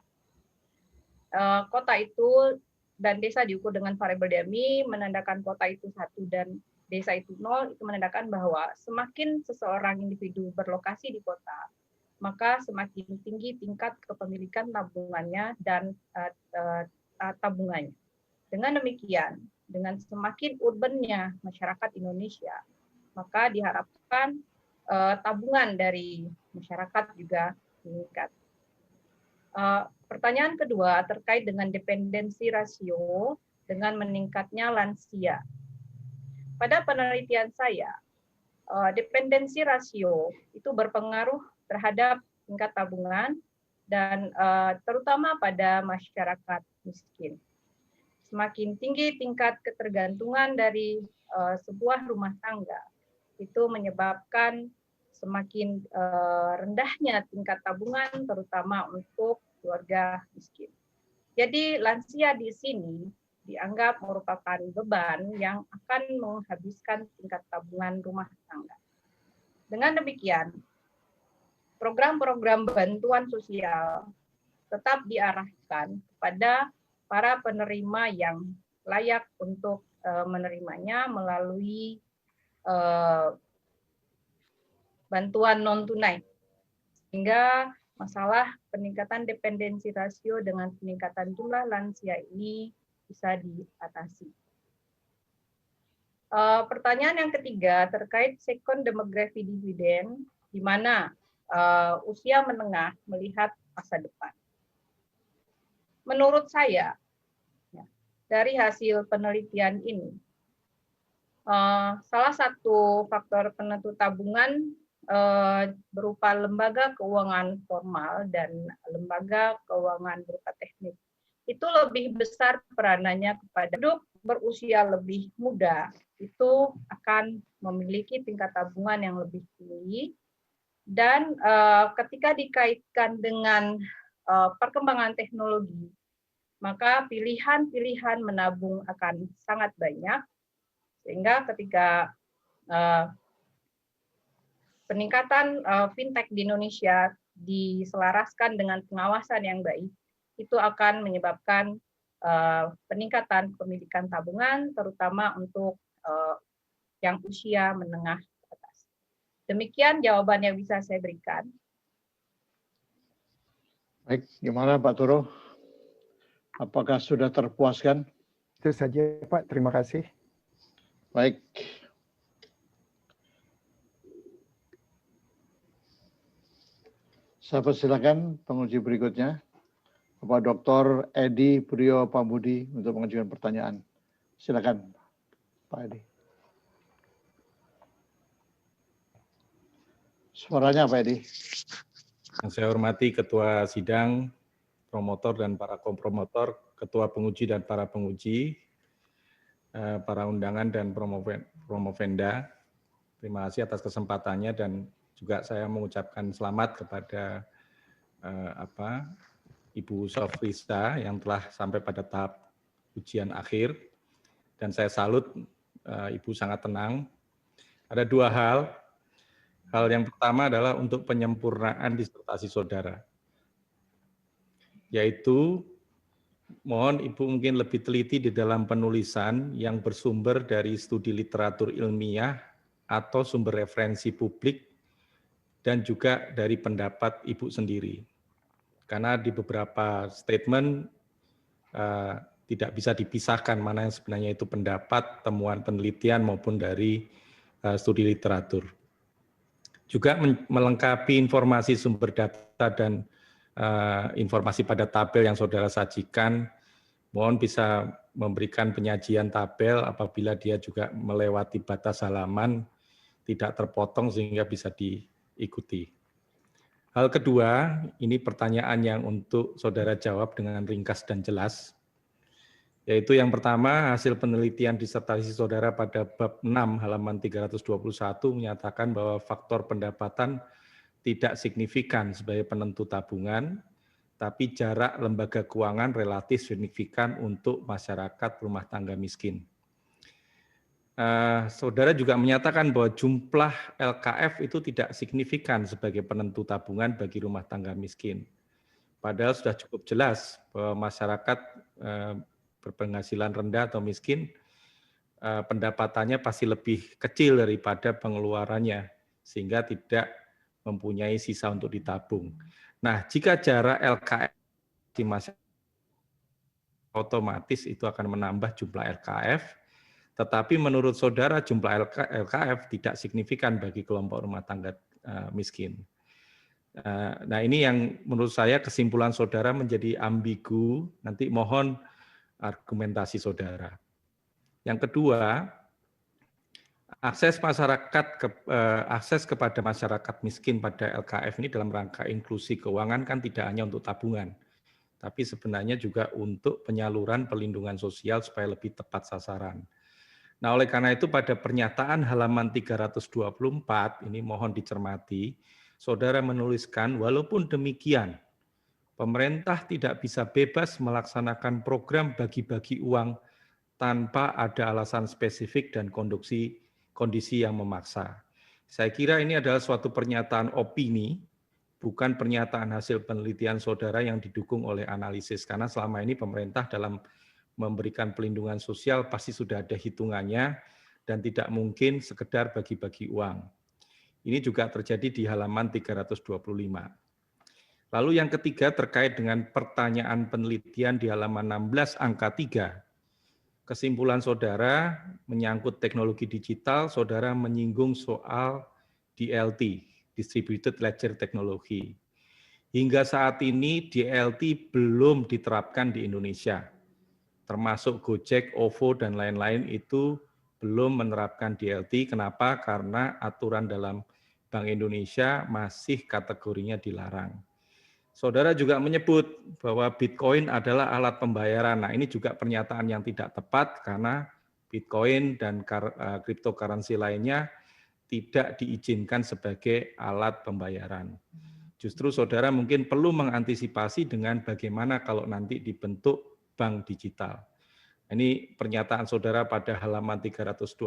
Kota itu dan desa diukur dengan variabel DMI, menandakan kota itu 1 dan desa itu 0, itu menandakan bahwa semakin seseorang individu berlokasi di kota, maka semakin tinggi tingkat kepemilikan tabungannya dan tabungannya. Dengan demikian, dengan semakin urbannya masyarakat Indonesia, maka diharapkan tabungan dari masyarakat juga meningkat. Pertanyaan kedua terkait dengan dependensi rasio dengan meningkatnya lansia. Pada penelitian saya, dependensi rasio itu berpengaruh terhadap tingkat tabungan dan terutama pada masyarakat miskin. Semakin tinggi tingkat ketergantungan dari sebuah rumah tangga, itu menyebabkan semakin rendahnya tingkat tabungan, terutama untuk keluarga miskin. Jadi lansia di sini dianggap merupakan beban yang akan menghabiskan tingkat tabungan rumah tangga. Dengan demikian, program-program bantuan sosial tetap diarahkan kepada para penerima yang layak untuk menerimanya melalui bantuan non-tunai. Sehingga masalah peningkatan dependensi rasio dengan peningkatan jumlah lansia ini bisa diatasi. Pertanyaan yang ketiga terkait second demography dividend, di mana usia menengah melihat masa depan. Menurut saya, dari hasil penelitian ini, salah satu faktor penentu tabungan berupa lembaga keuangan formal dan lembaga keuangan berupa teknik. Itu lebih besar peranannya kepada hidup berusia lebih muda, itu akan memiliki tingkat tabungan yang lebih tinggi. Dan ketika dikaitkan dengan perkembangan teknologi, maka pilihan-pilihan menabung akan sangat banyak, sehingga ketika peningkatan fintech di Indonesia diselaraskan dengan pengawasan yang baik, itu akan menyebabkan peningkatan kepemilikan tabungan, terutama untuk yang usia menengah ke atas. Demikian jawaban yang bisa saya berikan. Baik, gimana Pak Turo? Apakah sudah terpuaskan? Itu saja Pak, terima kasih. Baik. Saya persilakan penguji berikutnya, Bapak Dr. Edi Priyo Pambudi untuk mengajukan pertanyaan. Silakan, Pak Edi. Suaranya Pak Edi. Yang saya hormati Ketua Sidang, promotor dan para kompromotor, Ketua Penguji dan para penguji, para undangan dan promovenda. Terima kasih atas kesempatannya dan juga saya mengucapkan selamat kepada Ibu Sofrisa yang telah sampai pada tahap ujian akhir. Dan saya salut, Ibu sangat tenang. Ada dua hal. Hal yang pertama adalah untuk penyempurnaan disertasi saudara. Yaitu, mohon Ibu mungkin lebih teliti di dalam penulisan yang bersumber dari studi literatur ilmiah atau sumber referensi publik dan juga dari pendapat Ibu sendiri. Karena di beberapa statement tidak bisa dipisahkan mana yang sebenarnya itu pendapat, temuan penelitian maupun dari studi literatur. Juga melengkapi informasi sumber data dan informasi pada tabel yang saudara sajikan, mohon bisa memberikan penyajian tabel apabila dia juga melewati batas halaman, tidak terpotong sehingga bisa diikuti. Hal kedua, ini pertanyaan yang untuk saudara jawab dengan ringkas dan jelas. Yaitu yang pertama, hasil penelitian disertasi saudara pada bab 6 halaman 321 menyatakan bahwa faktor pendapatan tidak signifikan sebagai penentu tabungan, tapi jarak lembaga keuangan relatif signifikan untuk masyarakat rumah tangga miskin. Saudara juga menyatakan bahwa jumlah LKF itu tidak signifikan sebagai penentu tabungan bagi rumah tangga miskin. Padahal sudah cukup jelas bahwa masyarakat berpenghasilan rendah atau miskin, pendapatannya pasti lebih kecil daripada pengeluarannya, sehingga tidak mempunyai sisa untuk ditabung. Nah, jika jarak LKF di masyarakat otomatis itu akan menambah jumlah LKF, tetapi menurut saudara jumlah LKF tidak signifikan bagi kelompok rumah tangga miskin. Nah, ini yang menurut saya kesimpulan saudara menjadi ambigu. Nanti mohon argumentasi saudara. Yang kedua, akses kepada masyarakat miskin pada LKF ini dalam rangka inklusi keuangan kan tidak hanya untuk tabungan, tapi sebenarnya juga untuk penyaluran perlindungan sosial supaya lebih tepat sasaran. Nah, oleh karena itu pada pernyataan halaman 324, ini mohon dicermati, saudara menuliskan, walaupun demikian, pemerintah tidak bisa bebas melaksanakan program bagi-bagi uang tanpa ada alasan spesifik dan kondisi yang memaksa. Saya kira ini adalah suatu pernyataan opini, bukan pernyataan hasil penelitian saudara yang didukung oleh analisis, karena selama ini pemerintah dalam memberikan pelindungan sosial pasti sudah ada hitungannya dan tidak mungkin sekedar bagi-bagi uang. Ini juga terjadi di halaman 325. Lalu yang ketiga terkait dengan pertanyaan penelitian di halaman 16 angka 3. Kesimpulan saudara menyangkut teknologi digital, saudara menyinggung soal DLT, Distributed Ledger Technology. Hingga saat ini DLT belum diterapkan di Indonesia. Termasuk Gojek, OVO, dan lain-lain itu belum menerapkan DLT. Kenapa? Karena aturan dalam Bank Indonesia masih kategorinya dilarang. Saudara juga menyebut bahwa Bitcoin adalah alat pembayaran. Nah, ini juga pernyataan yang tidak tepat karena Bitcoin dan cryptocurrency lainnya tidak diizinkan sebagai alat pembayaran. Justru saudara mungkin perlu mengantisipasi dengan bagaimana kalau nanti dibentuk bank digital. Ini pernyataan saudara pada halaman 326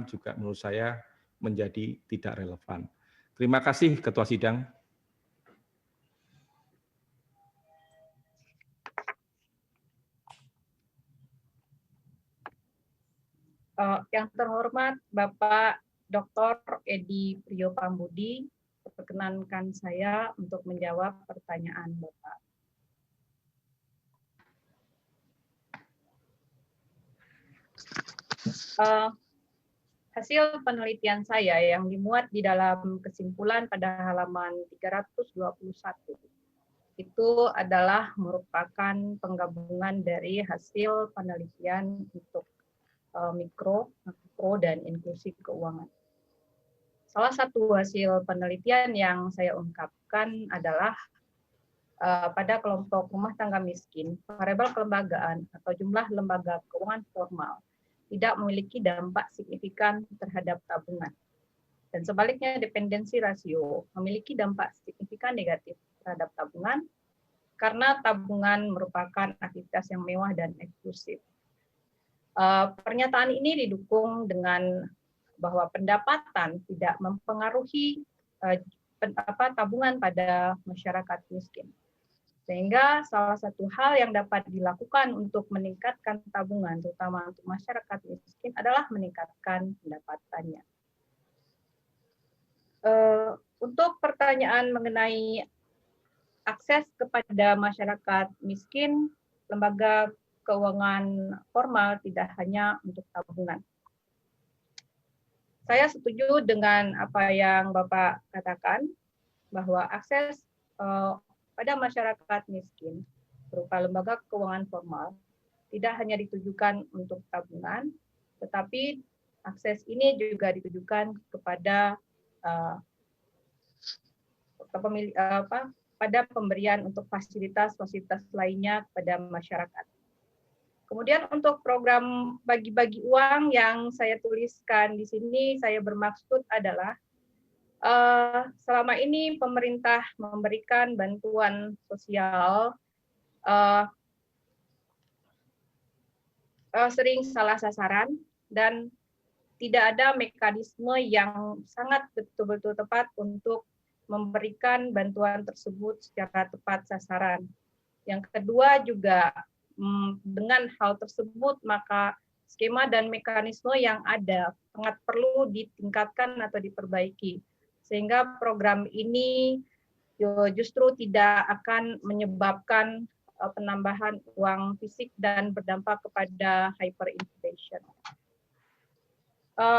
juga menurut saya menjadi tidak relevan. Terima kasih Ketua Sidang. Yang terhormat Bapak Dr. Edi Priopambudi, perkenankan saya untuk menjawab pertanyaan Bapak. Hasil penelitian saya yang dimuat di dalam kesimpulan pada halaman 321 itu adalah merupakan penggabungan dari hasil penelitian untuk mikro, makro, dan inklusi keuangan. Salah satu hasil penelitian yang saya ungkapkan adalah pada kelompok rumah tangga miskin, variabel kelembagaan atau jumlah lembaga keuangan formal tidak memiliki dampak signifikan terhadap tabungan. Dan sebaliknya, dependensi rasio memiliki dampak signifikan negatif terhadap tabungan karena tabungan merupakan aktivitas yang mewah dan eksklusif. Pernyataan ini didukung dengan bahwa pendapatan tidak mempengaruhi tabungan pada masyarakat miskin. Sehingga salah satu hal yang dapat dilakukan untuk meningkatkan tabungan, terutama untuk masyarakat miskin, adalah meningkatkan pendapatannya. Untuk pertanyaan mengenai akses kepada masyarakat miskin, lembaga keuangan formal tidak hanya untuk tabungan. Saya setuju dengan apa yang Bapak katakan, bahwa akses pada masyarakat miskin berupa lembaga keuangan formal tidak hanya ditujukan untuk tabungan, tetapi akses ini juga ditujukan kepada pada pemberian untuk fasilitas-fasilitas lainnya kepada masyarakat. Kemudian untuk program bagi-bagi uang yang saya tuliskan di sini, saya bermaksud adalah selama ini pemerintah memberikan bantuan sosial sering salah sasaran dan tidak ada mekanisme yang sangat betul-betul tepat untuk memberikan bantuan tersebut secara tepat sasaran. Yang kedua juga dengan hal tersebut maka skema dan mekanisme yang ada sangat perlu ditingkatkan atau diperbaiki sehingga program ini justru tidak akan menyebabkan penambahan uang fisik dan berdampak kepada hyperinflation.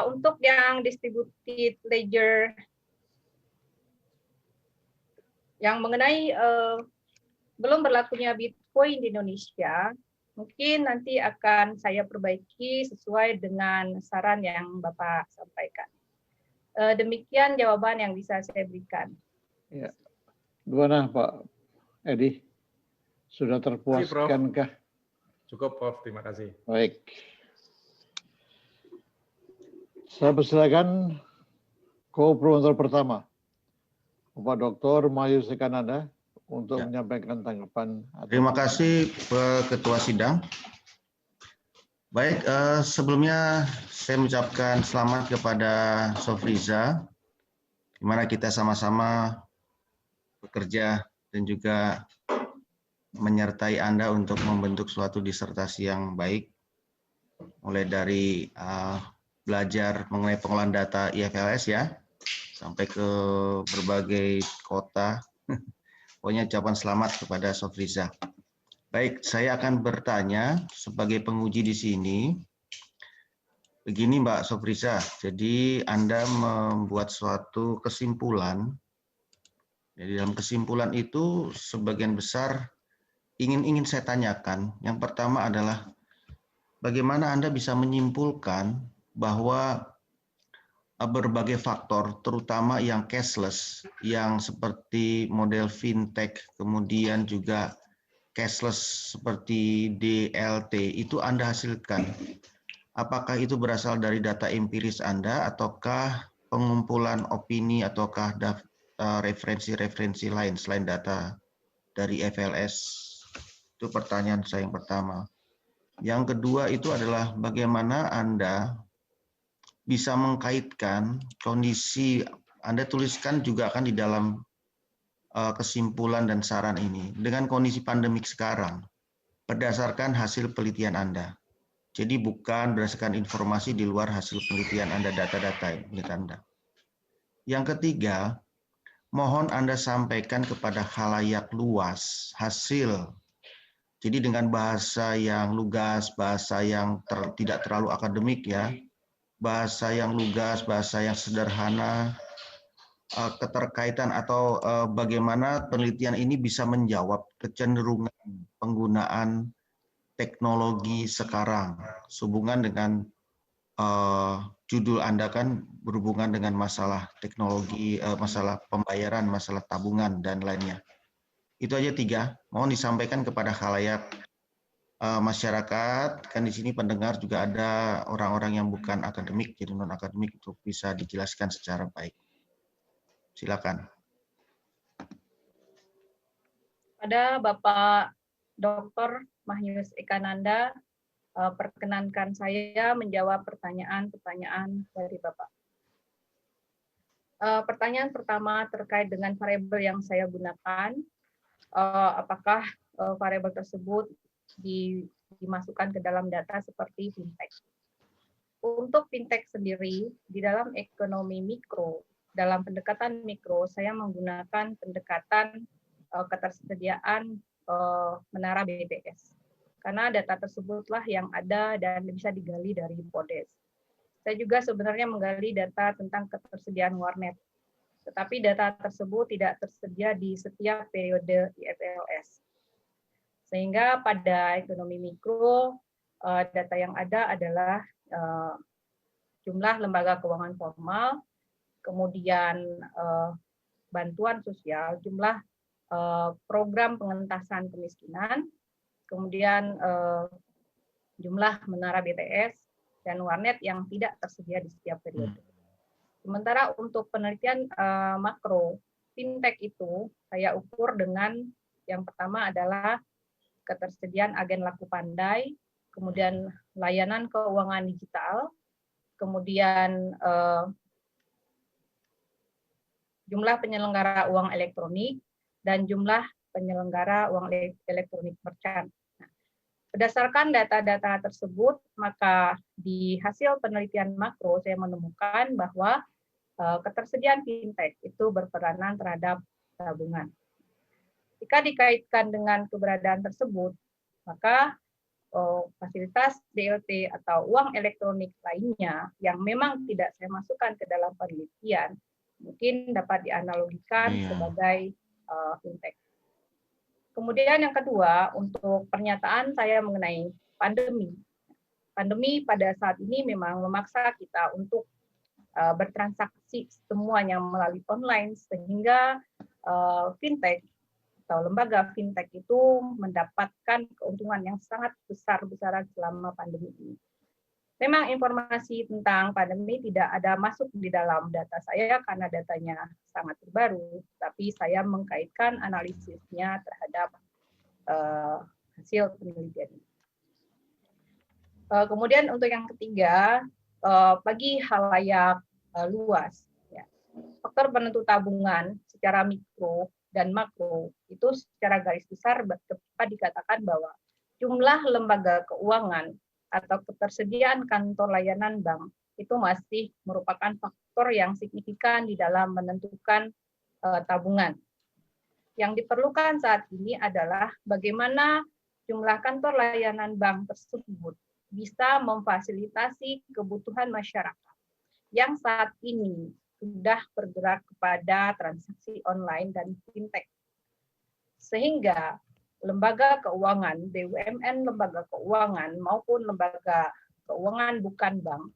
Untuk yang distributed ledger yang mengenai belum berlakunya Bitcoin di Indonesia, mungkin nanti akan saya perbaiki sesuai dengan saran yang Bapak sampaikan. Demikian jawaban yang bisa saya berikan. Ya. Gimana Pak Edi? Sudah terpuaskankah? Cukup, Prof. Terima kasih. Baik. Saya persilakan co-presenter pertama, Bapak Dr. Mayu Sekananda, untuk menyampaikan tanggapan. Terima kasih Ketua Sidang. Baik, sebelumnya saya mengucapkan selamat kepada Sofriza, di mana kita sama-sama bekerja dan juga menyertai Anda untuk membentuk suatu disertasi yang baik, mulai dari belajar mengenai pengolahan data IFLS ya, sampai ke berbagai kota. Pokoknya ucapan selamat kepada Sofriza. Baik, saya akan bertanya sebagai penguji di sini. Begini Mbak Sofriza, jadi Anda membuat suatu kesimpulan. Jadi dalam kesimpulan itu sebagian besar ingin saya tanyakan. Yang pertama adalah bagaimana Anda bisa menyimpulkan bahwa berbagai faktor, terutama yang cashless, yang seperti model fintech, kemudian juga cashless seperti DLT, itu Anda hasilkan. Apakah itu berasal dari data empiris Anda, ataukah pengumpulan opini, ataukah referensi-referensi lain selain data dari FLS? Itu pertanyaan saya yang pertama. Yang kedua itu adalah bagaimana Anda bisa mengkaitkan kondisi, Anda tuliskan juga kan di dalam kesimpulan dan saran ini, dengan kondisi pandemik sekarang, berdasarkan hasil penelitian Anda. Jadi bukan berdasarkan informasi di luar hasil penelitian Anda, data-data penelitian Anda. Yang ketiga, mohon Anda sampaikan kepada khalayak luas hasil. Jadi dengan bahasa yang lugas, bahasa yang tidak terlalu akademik ya, bahasa yang lugas, bahasa yang sederhana, keterkaitan atau bagaimana penelitian ini bisa menjawab kecenderungan penggunaan teknologi sekarang sehubungan dengan judul Anda kan berhubungan dengan masalah teknologi, masalah pembayaran, masalah tabungan dan lainnya. Itu aja 3. Mohon disampaikan kepada khalayak masyarakat, kan di sini pendengar juga ada orang-orang yang bukan akademik, jadi non akademik, untuk bisa dijelaskan secara baik. Silakan. Pada Bapak Dr. Mahyus Ekananda, perkenankan saya menjawab pertanyaan-pertanyaan dari Bapak. Pertanyaan pertama terkait dengan variabel yang saya gunakan, apakah variabel tersebut dimasukkan ke dalam data seperti fintech. Untuk fintech sendiri, di dalam ekonomi mikro, dalam pendekatan mikro, saya menggunakan pendekatan ketersediaan menara BTS. Karena data tersebutlah yang ada dan bisa digali dari Podes. Saya juga sebenarnya menggali data tentang ketersediaan warnet. Tetapi data tersebut tidak tersedia di setiap periode IFLS. Sehingga pada ekonomi mikro, data yang ada adalah jumlah lembaga keuangan formal, kemudian bantuan sosial, jumlah program pengentasan kemiskinan, kemudian jumlah menara BTS, dan warnet yang tidak tersedia di setiap periode. Sementara untuk penelitian makro, fintech itu saya ukur dengan yang pertama adalah ketersediaan agen laku pandai, kemudian layanan keuangan digital, kemudian jumlah penyelenggara uang elektronik, dan jumlah penyelenggara uang elektronik merchant. Nah, berdasarkan data-data tersebut, maka di hasil penelitian makro saya menemukan bahwa ketersediaan fintech itu berperanan terhadap tabungan. Jika dikaitkan dengan keberadaan tersebut, maka fasilitas DLT atau uang elektronik lainnya yang memang tidak saya masukkan ke dalam penelitian mungkin dapat dianalogikan sebagai fintech. Kemudian yang kedua, untuk pernyataan saya mengenai pandemi. Pandemi pada saat ini memang memaksa kita untuk bertransaksi semuanya melalui online, sehingga fintech atau lembaga fintech itu mendapatkan keuntungan yang sangat besar-besaran selama pandemi ini. Memang informasi tentang pandemi tidak ada masuk di dalam data saya karena datanya sangat terbaru, tapi saya mengkaitkan analisisnya terhadap hasil penelitian ini. Kemudian untuk yang ketiga, bagi halayak luas, ya, faktor penentu tabungan secara mikro dan makro itu secara garis besar dapat dikatakan bahwa jumlah lembaga keuangan atau ketersediaan kantor layanan bank itu masih merupakan faktor yang signifikan di dalam menentukan tabungan. Yang diperlukan saat ini adalah bagaimana jumlah kantor layanan bank tersebut bisa memfasilitasi kebutuhan masyarakat yang saat ini sudah bergerak kepada transaksi online dan fintech. Sehingga lembaga keuangan, BUMN lembaga keuangan maupun lembaga keuangan bukan bank,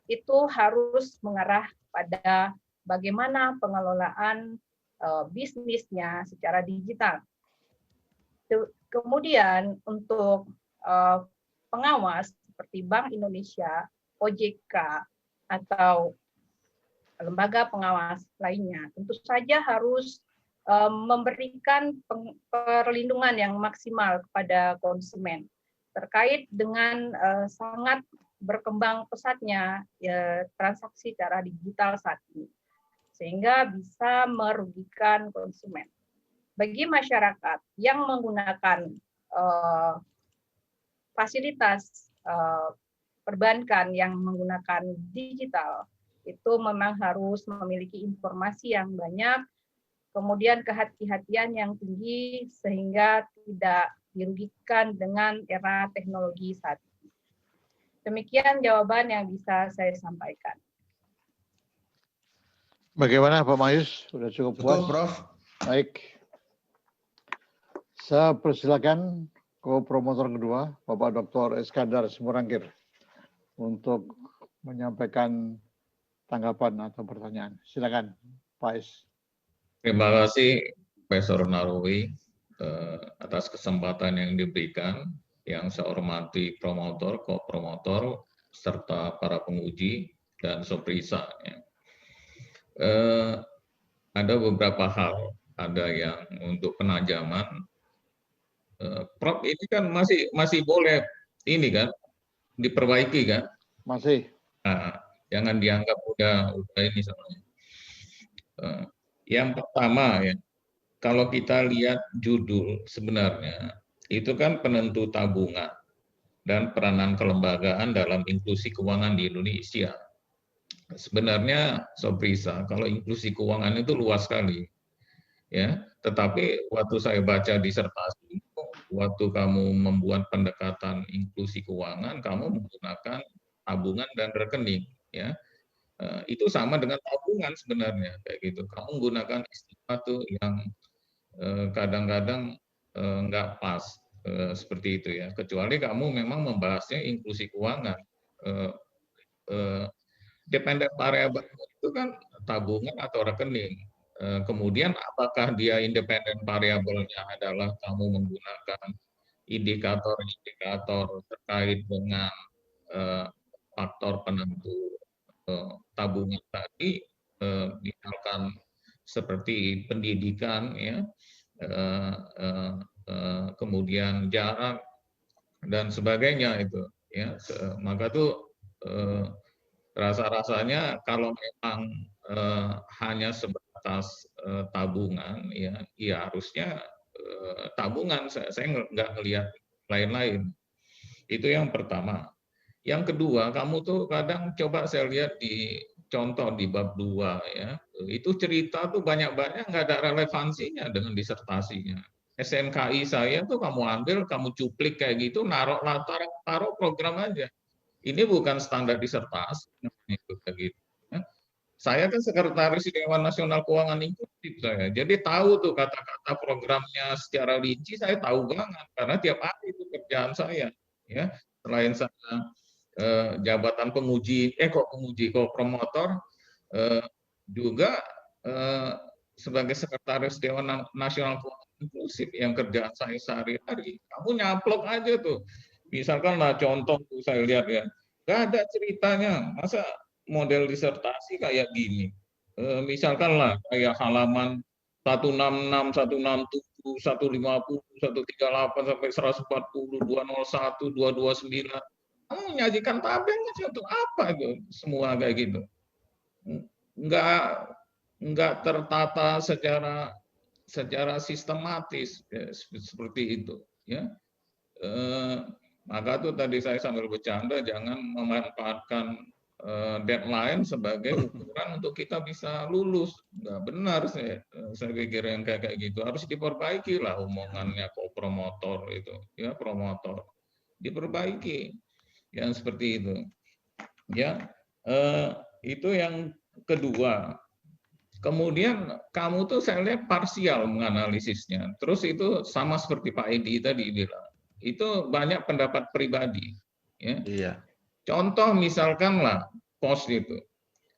itu harus mengarah pada bagaimana pengelolaan bisnisnya secara digital. Kemudian untuk pengawas seperti Bank Indonesia, OJK, atau lembaga pengawas lainnya, tentu saja harus memberikan perlindungan yang maksimal kepada konsumen terkait dengan sangat berkembang pesatnya transaksi secara digital saat ini, sehingga bisa merugikan konsumen. Bagi masyarakat yang menggunakan fasilitas perbankan yang menggunakan digital, itu memang harus memiliki informasi yang banyak, kemudian kehati-hatian yang tinggi sehingga tidak dirugikan dengan era teknologi saat ini. Demikian jawaban yang bisa saya sampaikan. Bagaimana Pak Mayus? Sudah cukup puas? Cukup, Prof. Baik. Saya persilakan ko-promotor kedua, Bapak Dr. Iskandar Simorangkir, untuk menyampaikan tanggapan atau pertanyaan. Silakan, Pak Is. Terima kasih, Profesor Narwi, atas kesempatan yang diberikan. Yang saya hormati promotor, ko-promotor, serta para penguji dan Soprisa. Ada beberapa hal, ada yang untuk penajaman. Prof, ini kan masih boleh ini kan diperbaiki kan? Masih. Nah, jangan dianggap udah ini semuanya. Yang pertama ya, kalau kita lihat judul sebenarnya itu kan penentu tabungan dan peranan kelembagaan dalam inklusi keuangan di Indonesia. Sebenarnya Soprisa, kalau inklusi keuangan itu luas sekali, ya. Tetapi waktu saya baca disertasi, waktu kamu membuat pendekatan inklusi keuangan, kamu menggunakan tabungan dan rekening, ya. Itu sama dengan tabungan sebenarnya, kayak gitu. Kamu menggunakan istilah tuh yang kadang-kadang nggak pas seperti itu ya. Kecuali kamu memang membahasnya inklusi keuangan. Dependent variable itu kan tabungan atau rekening. Kemudian apakah dia independen variabelnya adalah kamu menggunakan indikator-indikator terkait dengan faktor penentu tabungan tadi, misalkan seperti pendidikan, ya, kemudian jarak dan sebagainya itu, ya, maka tuh rasa-rasanya kalau memang hanya sebatas tabungan, ya harusnya tabungan. Saya nggak ngelihat lain-lain. Itu yang pertama. Yang kedua, kamu tuh kadang coba saya lihat di contoh di bab 2, ya, itu cerita tuh banyak-banyak nggak ada relevansinya dengan disertasinya. SNKI saya tuh kamu ambil, kamu cuplik kayak gitu, taruh program aja. Ini bukan standar disertasi, kayak gitu. Saya kan sekretaris Dewan Nasional Keuangan Inklusif saya, jadi tahu tuh kata-kata programnya secara rinci, saya tahu banget karena tiap hari itu kerjaan saya, ya. Selain saya jabatan penguji, kok promotor, juga sebagai sekretaris Dewan Nasional Keuangan Inklusif yang kerjaan saya sehari-hari. Kamu nyaplok aja tuh. Misalkan lah contoh tuh saya lihat, ya, nggak ada ceritanya. Masa model disertasi kayak gini? Misalkan lah kayak halaman 166, 167, 150, 138 sampai 140, 201, 229. Kamu menyajikan tabel untuk apa itu? Semua kayak gitu. Nggak tertata secara sistematis, ya, seperti itu, ya. Maka tuh tadi saya sambil bercanda, jangan memanfaatkan deadline sebagai ukuran untuk kita bisa lulus. Nggak benar, saya pikir yang kayak gitu harus diperbaiki lah omongannya kok promotor itu, ya, promotor diperbaiki yang seperti itu, ya. Itu yang kedua. Kemudian kamu tuh saya lihat parsial menganalisisnya. Terus itu sama seperti Pak Edi tadi bilang, itu banyak pendapat pribadi. Ya. Iya. Contoh misalkan lah pos itu,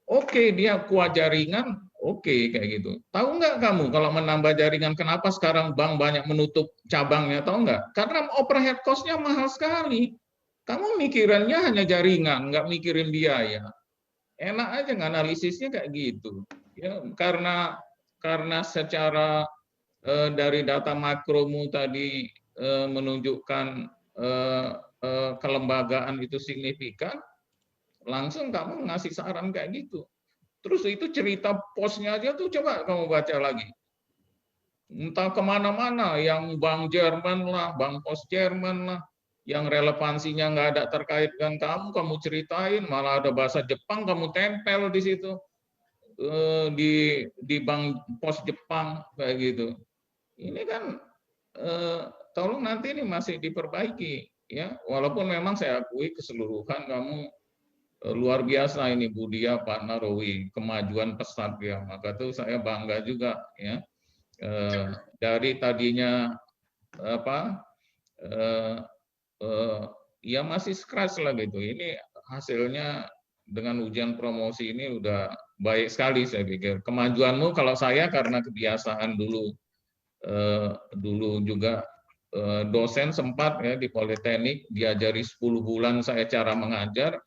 oke, dia kuat jaringan, oke, kayak gitu. Tahu nggak kamu kalau menambah jaringan, kenapa sekarang bank banyak menutup cabangnya? Tahu nggak? Karena overhead cost-nya mahal sekali. Kamu mikirannya hanya jaringan, nggak mikirin biaya. Enak aja nganalisisnya kayak gitu. Ya, karena secara dari data makromu tadi menunjukkan kelembagaan itu signifikan, langsung kamu ngasih saran kayak gitu. Terus itu cerita posnya aja tuh coba kamu baca lagi. Entah kemana-mana, yang Bank Jerman lah, Bank Pos Jerman lah, yang relevansinya nggak ada terkait dengan kamu ceritain, malah ada bahasa Jepang kamu tempel di situ. Di Bank Pos Jepang kayak gitu. Ini kan tolong nanti ini masih diperbaiki, ya. Walaupun memang saya akui keseluruhan kamu luar biasa ini Budia, Pak Narowi, kemajuan pesat, ya. Maka tuh saya bangga juga, ya. Dari tadinya apa? Ya masih scratch lah gitu. Ini hasilnya dengan ujian promosi ini udah baik sekali saya pikir. Kemajuanmu kalau saya karena kebiasaan dulu juga dosen sempat, ya, di Politeknik diajari 10 bulan saya cara mengajar,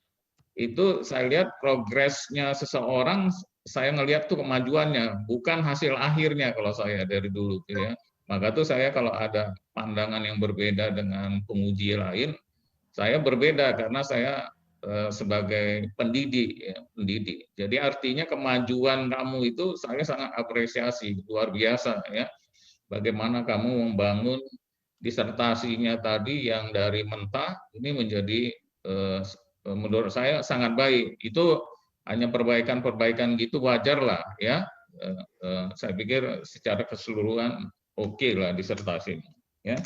itu saya lihat progresnya seseorang, saya ngelihat tuh kemajuannya, bukan hasil akhirnya kalau saya dari dulu, ya. Maka tuh saya kalau ada pandangan yang berbeda dengan penguji lain, saya berbeda karena saya sebagai pendidik, ya, pendidik. Jadi artinya kemajuan kamu itu saya sangat apresiasi, luar biasa, ya. Bagaimana kamu membangun disertasinya tadi yang dari mentah ini menjadi menurut saya sangat baik. Itu hanya perbaikan-perbaikan gitu wajar lah, ya. Saya pikir secara keseluruhan oke lah disertasinya, ya.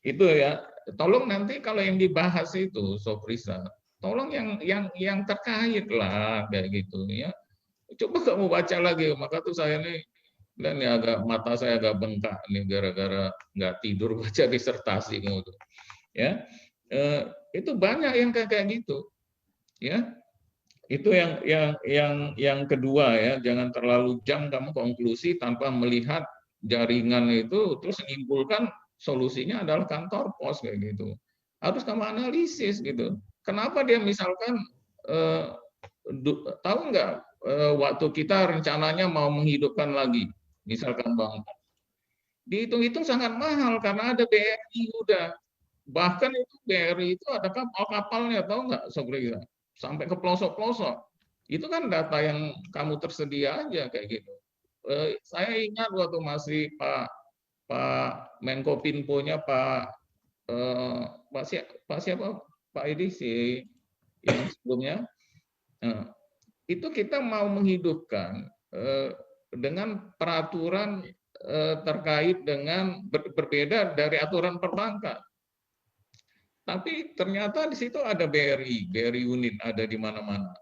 Itu, ya. Tolong nanti kalau yang dibahas itu Sofrisa, tolong yang terkait lah kayak gitu, ya. Coba kamu baca lagi, maka tuh saya nih dan ya mata saya agak bengkak nih gara-gara nggak tidur baca disertasimu tuh, ya. Itu banyak yang kayak gitu, ya. Itu yang kedua ya, jangan terlalu jam kamu konklusi tanpa melihat jaringan itu terus menyimpulkan solusinya adalah kantor pos kayak gitu. Harus kamu analisis gitu. Kenapa dia misalkan tahu nggak waktu kita rencananya mau menghidupkan lagi, misalkan Bang, dihitung-hitung sangat mahal karena ada BRI udah. Bahkan itu BRI itu ada kapal-kapalnya, tahu nggak Sobrisa? Sampai ke pelosok-pelosok. Itu kan data yang kamu tersedia aja kayak gitu. Saya ingat waktu masih Pak Menko Pinpo-nya Pak siapa? Pak Edi si yang sebelumnya. Nah, itu kita mau menghidupkan dengan peraturan terkait dengan berbeda dari aturan perbankan. Tapi ternyata di situ ada BRI unit ada di mana-mana.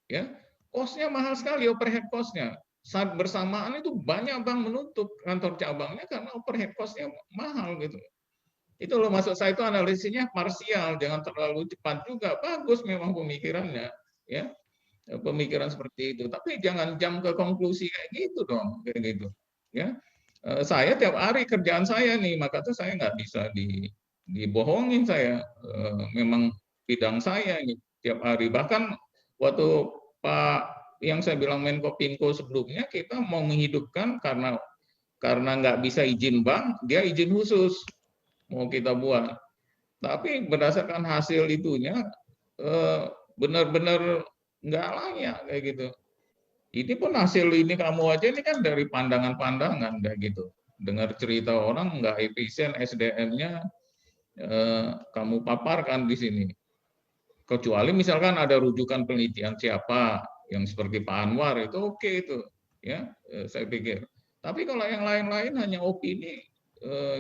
Ya, kosnya mahal sekali, overhead cost-nya. Saat bersamaan itu banyak bank menutup kantor cabangnya karena overhead cost-nya mahal gitu. Itu loh maksud saya, itu analisisnya parsial, jangan terlalu cepat juga. Bagus memang pemikirannya, ya. Pemikiran seperti itu, tapi jangan jam ke konklusi kayak gitu dong, kayak gitu. Ya, saya tiap hari kerjaan saya nih, maka tuh saya nggak bisa dibohongin saya. Memang bidang saya ini tiap hari. Bahkan waktu Pak yang saya bilang Menko Pinko sebelumnya, kita mau menghidupkan karena nggak bisa izin bank, dia izin khusus mau kita buat. Tapi berdasarkan hasil itunya benar-benar nggak layak kayak gitu. Ini pun hasil ini kamu aja ini kan dari pandangan-pandangan kayak gitu. Dengar cerita orang nggak efisien SDM-nya, kamu paparkan di sini. Kecuali misalkan ada rujukan penelitian siapa yang seperti Pak Anwar itu oke itu, ya saya pikir. Tapi kalau yang lain-lain hanya opini,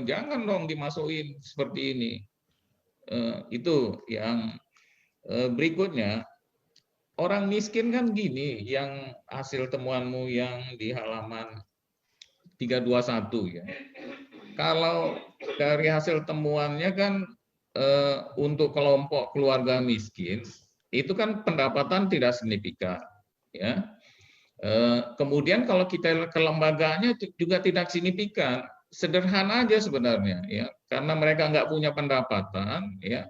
jangan dong dimasukin seperti ini. Itu yang berikutnya. Orang miskin kan gini, yang hasil temuanmu yang di halaman 321 ya. Kalau dari hasil temuannya kan untuk kelompok keluarga miskin itu kan pendapatan tidak signifikan, ya. Kemudian kalau kita kelembagaannya juga tidak signifikan, sederhana aja sebenarnya, ya. Karena mereka nggak punya pendapatan, ya,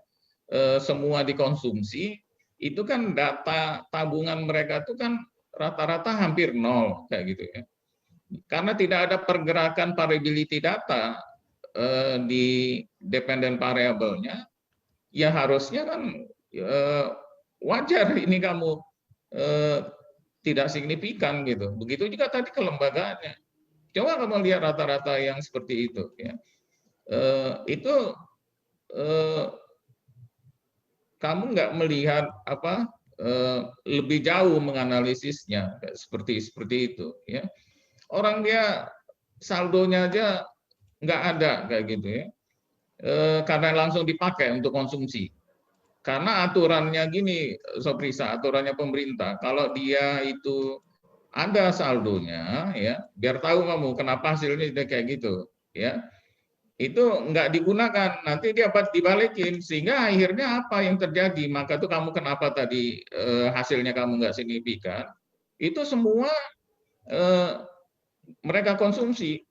semua dikonsumsi. Itu kan data tabungan mereka itu kan rata-rata hampir nol kayak gitu ya. Karena tidak ada pergerakan variability data di dependent variable-nya, ya harusnya kan wajar ini kamu tidak signifikan gitu. Begitu juga tadi kelembagaannya. Coba kamu lihat rata-rata yang seperti itu ya. Itu kamu nggak melihat apa lebih jauh menganalisisnya seperti itu ya. Orang dia saldonya aja nggak ada kayak gitu ya, karena langsung dipakai untuk konsumsi. Karena aturannya gini, Soprisa, aturannya pemerintah, kalau dia itu ada saldonya ya, biar tahu kamu kenapa hasilnya kayak gitu ya. Itu nggak digunakan, nanti dia dibalikin, sehingga akhirnya apa yang terjadi? Maka tuh kamu kenapa tadi hasilnya kamu nggak signifikan? Itu semua mereka konsumsi,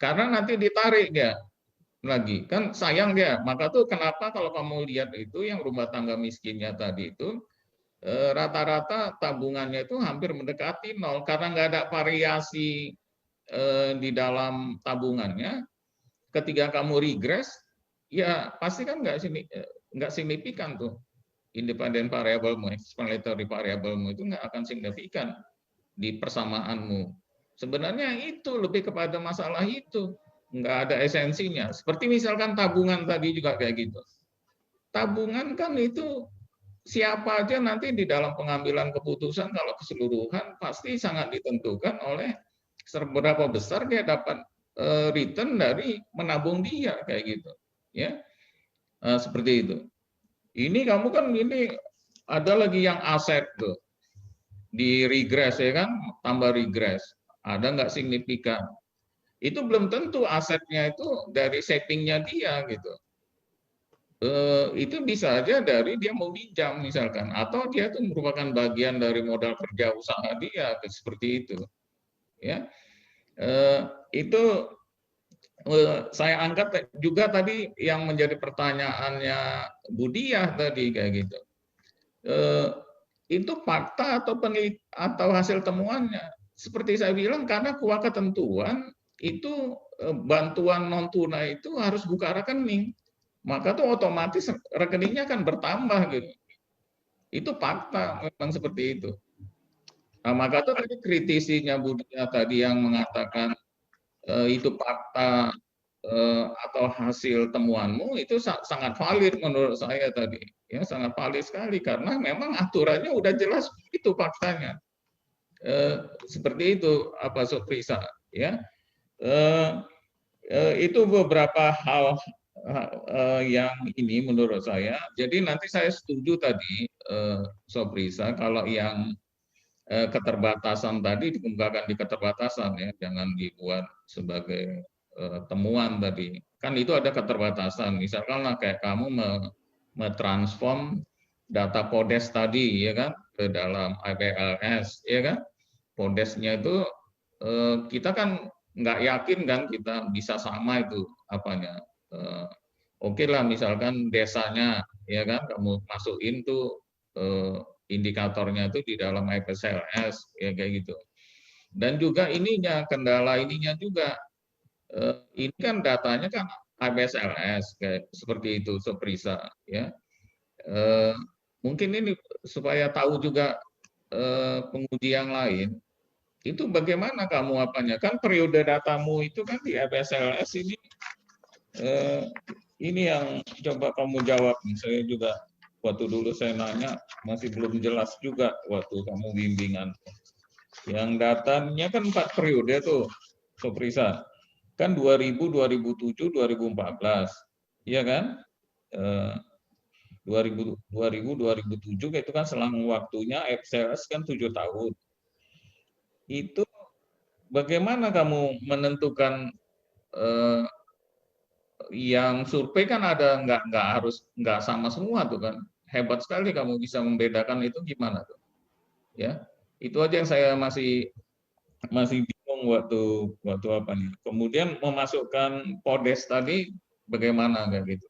karena nanti ditarik dia lagi, kan sayang dia. Maka tuh kenapa kalau kamu lihat itu yang rumah tangga miskinnya tadi itu rata-rata tabungannya itu hampir mendekati nol, karena nggak ada variasi di dalam tabungannya. Ketika kamu regres, ya pasti kan nggak signifikan tuh independent variable-mu, explanatory variable-mu itu nggak akan signifikan di persamaanmu. Sebenarnya itu lebih kepada masalah itu, nggak ada esensinya. Seperti misalkan tabungan tadi juga kayak gitu. Tabungan kan itu siapa aja nanti di dalam pengambilan keputusan kalau keseluruhan pasti sangat ditentukan oleh seberapa besar dia dapat return dari menabung dia kayak gitu ya. Seperti itu. Ini kamu kan ini ada lagi yang aset tuh di regress ya kan, tambah regress ada nggak signifikan, itu belum tentu asetnya itu dari savingnya dia gitu. itu bisa aja dari dia meminjam misalkan, atau dia itu merupakan bagian dari modal kerja usaha dia, seperti itu. Ya, itu saya angkat juga tadi yang menjadi pertanyaannya Budiah tadi kayak gitu. Itu fakta atau hasil temuannya. Seperti saya bilang, karena kuah ketentuan itu bantuan non tunai itu harus buka rekening, maka tuh otomatis rekeningnya akan bertambah gitu. Itu fakta memang seperti itu. Nah, maka tuh tadi kritisinya Budiah tadi yang mengatakan itu fakta atau hasil temuanmu itu sangat valid menurut saya tadi, ya sangat valid sekali karena memang aturannya udah jelas itu faktanya. Seperti itu apa Soprisa, ya. Itu beberapa hal yang ini menurut saya. Jadi nanti saya setuju tadi Soprisa kalau yang keterbatasan tadi dikemukakan di keterbatasan, ya, jangan dibuat sebagai temuan tadi. Kan itu ada keterbatasan. Misalkan lah kayak kamu mentransform data PODES tadi, ya kan, ke dalam IPLS, ya kan. PODES-nya itu kita kan nggak yakin kan kita bisa sama itu apanya. Oke lah, misalkan desanya, ya kan, kamu masukin tuh indikatornya itu di dalam IPCLS, ya kayak gitu. Dan juga ininya, kendala ininya juga, ini kan datanya kan IPCLS kayak seperti itu Soprisa, ya. Mungkin ini supaya tahu juga penguji yang lain, itu bagaimana kamu apanya, kan periode datamu itu kan di IPCLS ini yang coba kamu jawab. Saya juga waktu dulu saya nanya masih belum jelas juga waktu kamu bimbingan. Yang datanya kan 4 periode tuh, Soprisa. Kan 2000, 2007, 2014. Iya kan? 2000, 2007 itu kan selang waktunya FCS kan 7 tahun. Itu bagaimana kamu menentukan yang survei kan ada nggak sama semua tuh kan. Hebat sekali kamu bisa membedakan itu gimana tuh. Ya. Itu aja yang saya masih bingung waktu apa nih. Kemudian memasukkan PODES tadi bagaimana kayak gitu.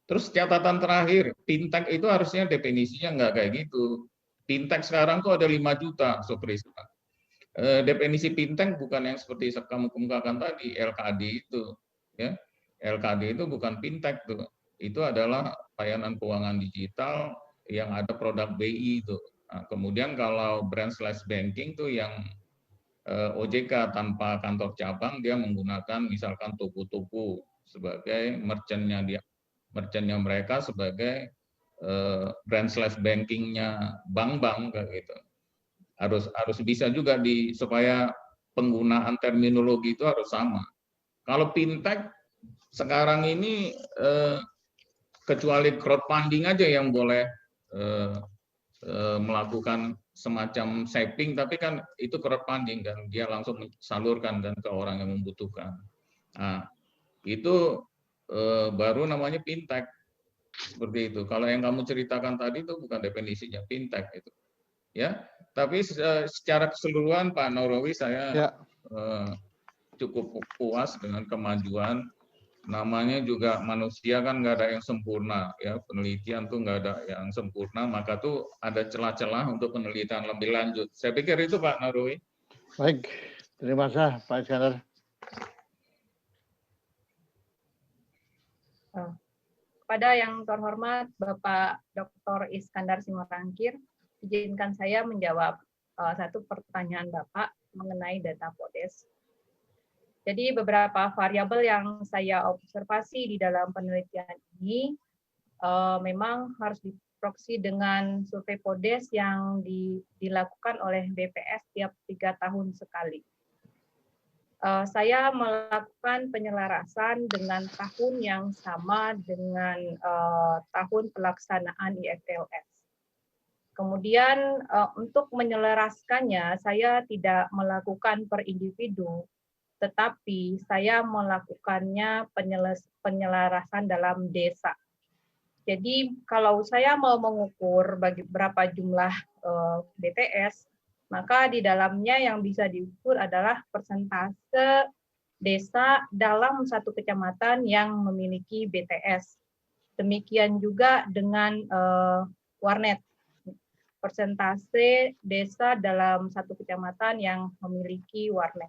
Terus catatan terakhir, fintech itu harusnya definisinya nggak kayak gitu. Fintech sekarang tuh ada 5 juta, Soprisa. Definisi fintech bukan yang seperti kamu kemukakan tadi, LKD itu. Ya. LKD itu bukan fintech tuh. Itu adalah layanan keuangan digital yang ada produk BI itu. Nah, kemudian kalau branch/banking tuh yang OJK tanpa kantor cabang, dia menggunakan misalkan toko-toko sebagai merchantnya mereka sebagai branch/bankingnya bank-bank kayak gitu. Harus bisa juga supaya penggunaan terminologi itu harus sama. Kalau fintech sekarang ini kecuali crowdfunding aja yang boleh melakukan semacam saving, tapi kan itu crowdfunding kan, dia langsung salurkan kan ke orang yang membutuhkan. Nah, itu baru namanya fintech seperti itu. Kalau yang kamu ceritakan tadi itu bukan definisinya fintech itu, ya. Tapi secara keseluruhan Pak Norowi saya cukup puas dengan kemajuan. Namanya juga manusia kan nggak ada yang sempurna, ya, penelitian tuh nggak ada yang sempurna, maka tuh ada celah-celah untuk penelitian lebih lanjut. Saya pikir itu Pak Norowi. Baik, terima kasih Pak Iskandar. Kepada yang terhormat Bapak Dr. Iskandar Simorangkir, izinkan saya menjawab satu pertanyaan Bapak mengenai data PODES. Jadi beberapa variabel yang saya observasi di dalam penelitian ini memang harus diproksi dengan survei PODES yang dilakukan oleh BPS tiap 3 tahun sekali. Saya melakukan penyelarasan dengan tahun yang sama dengan tahun pelaksanaan IFTLS. Kemudian untuk menyelaraskannya, saya tidak melakukan per individu, tetapi saya melakukannya penyelarasan dalam desa. Jadi kalau saya mau mengukur berapa jumlah BTS, maka di dalamnya yang bisa diukur adalah persentase desa dalam satu kecamatan yang memiliki BTS. Demikian juga dengan warnet, persentase desa dalam satu kecamatan yang memiliki warnet.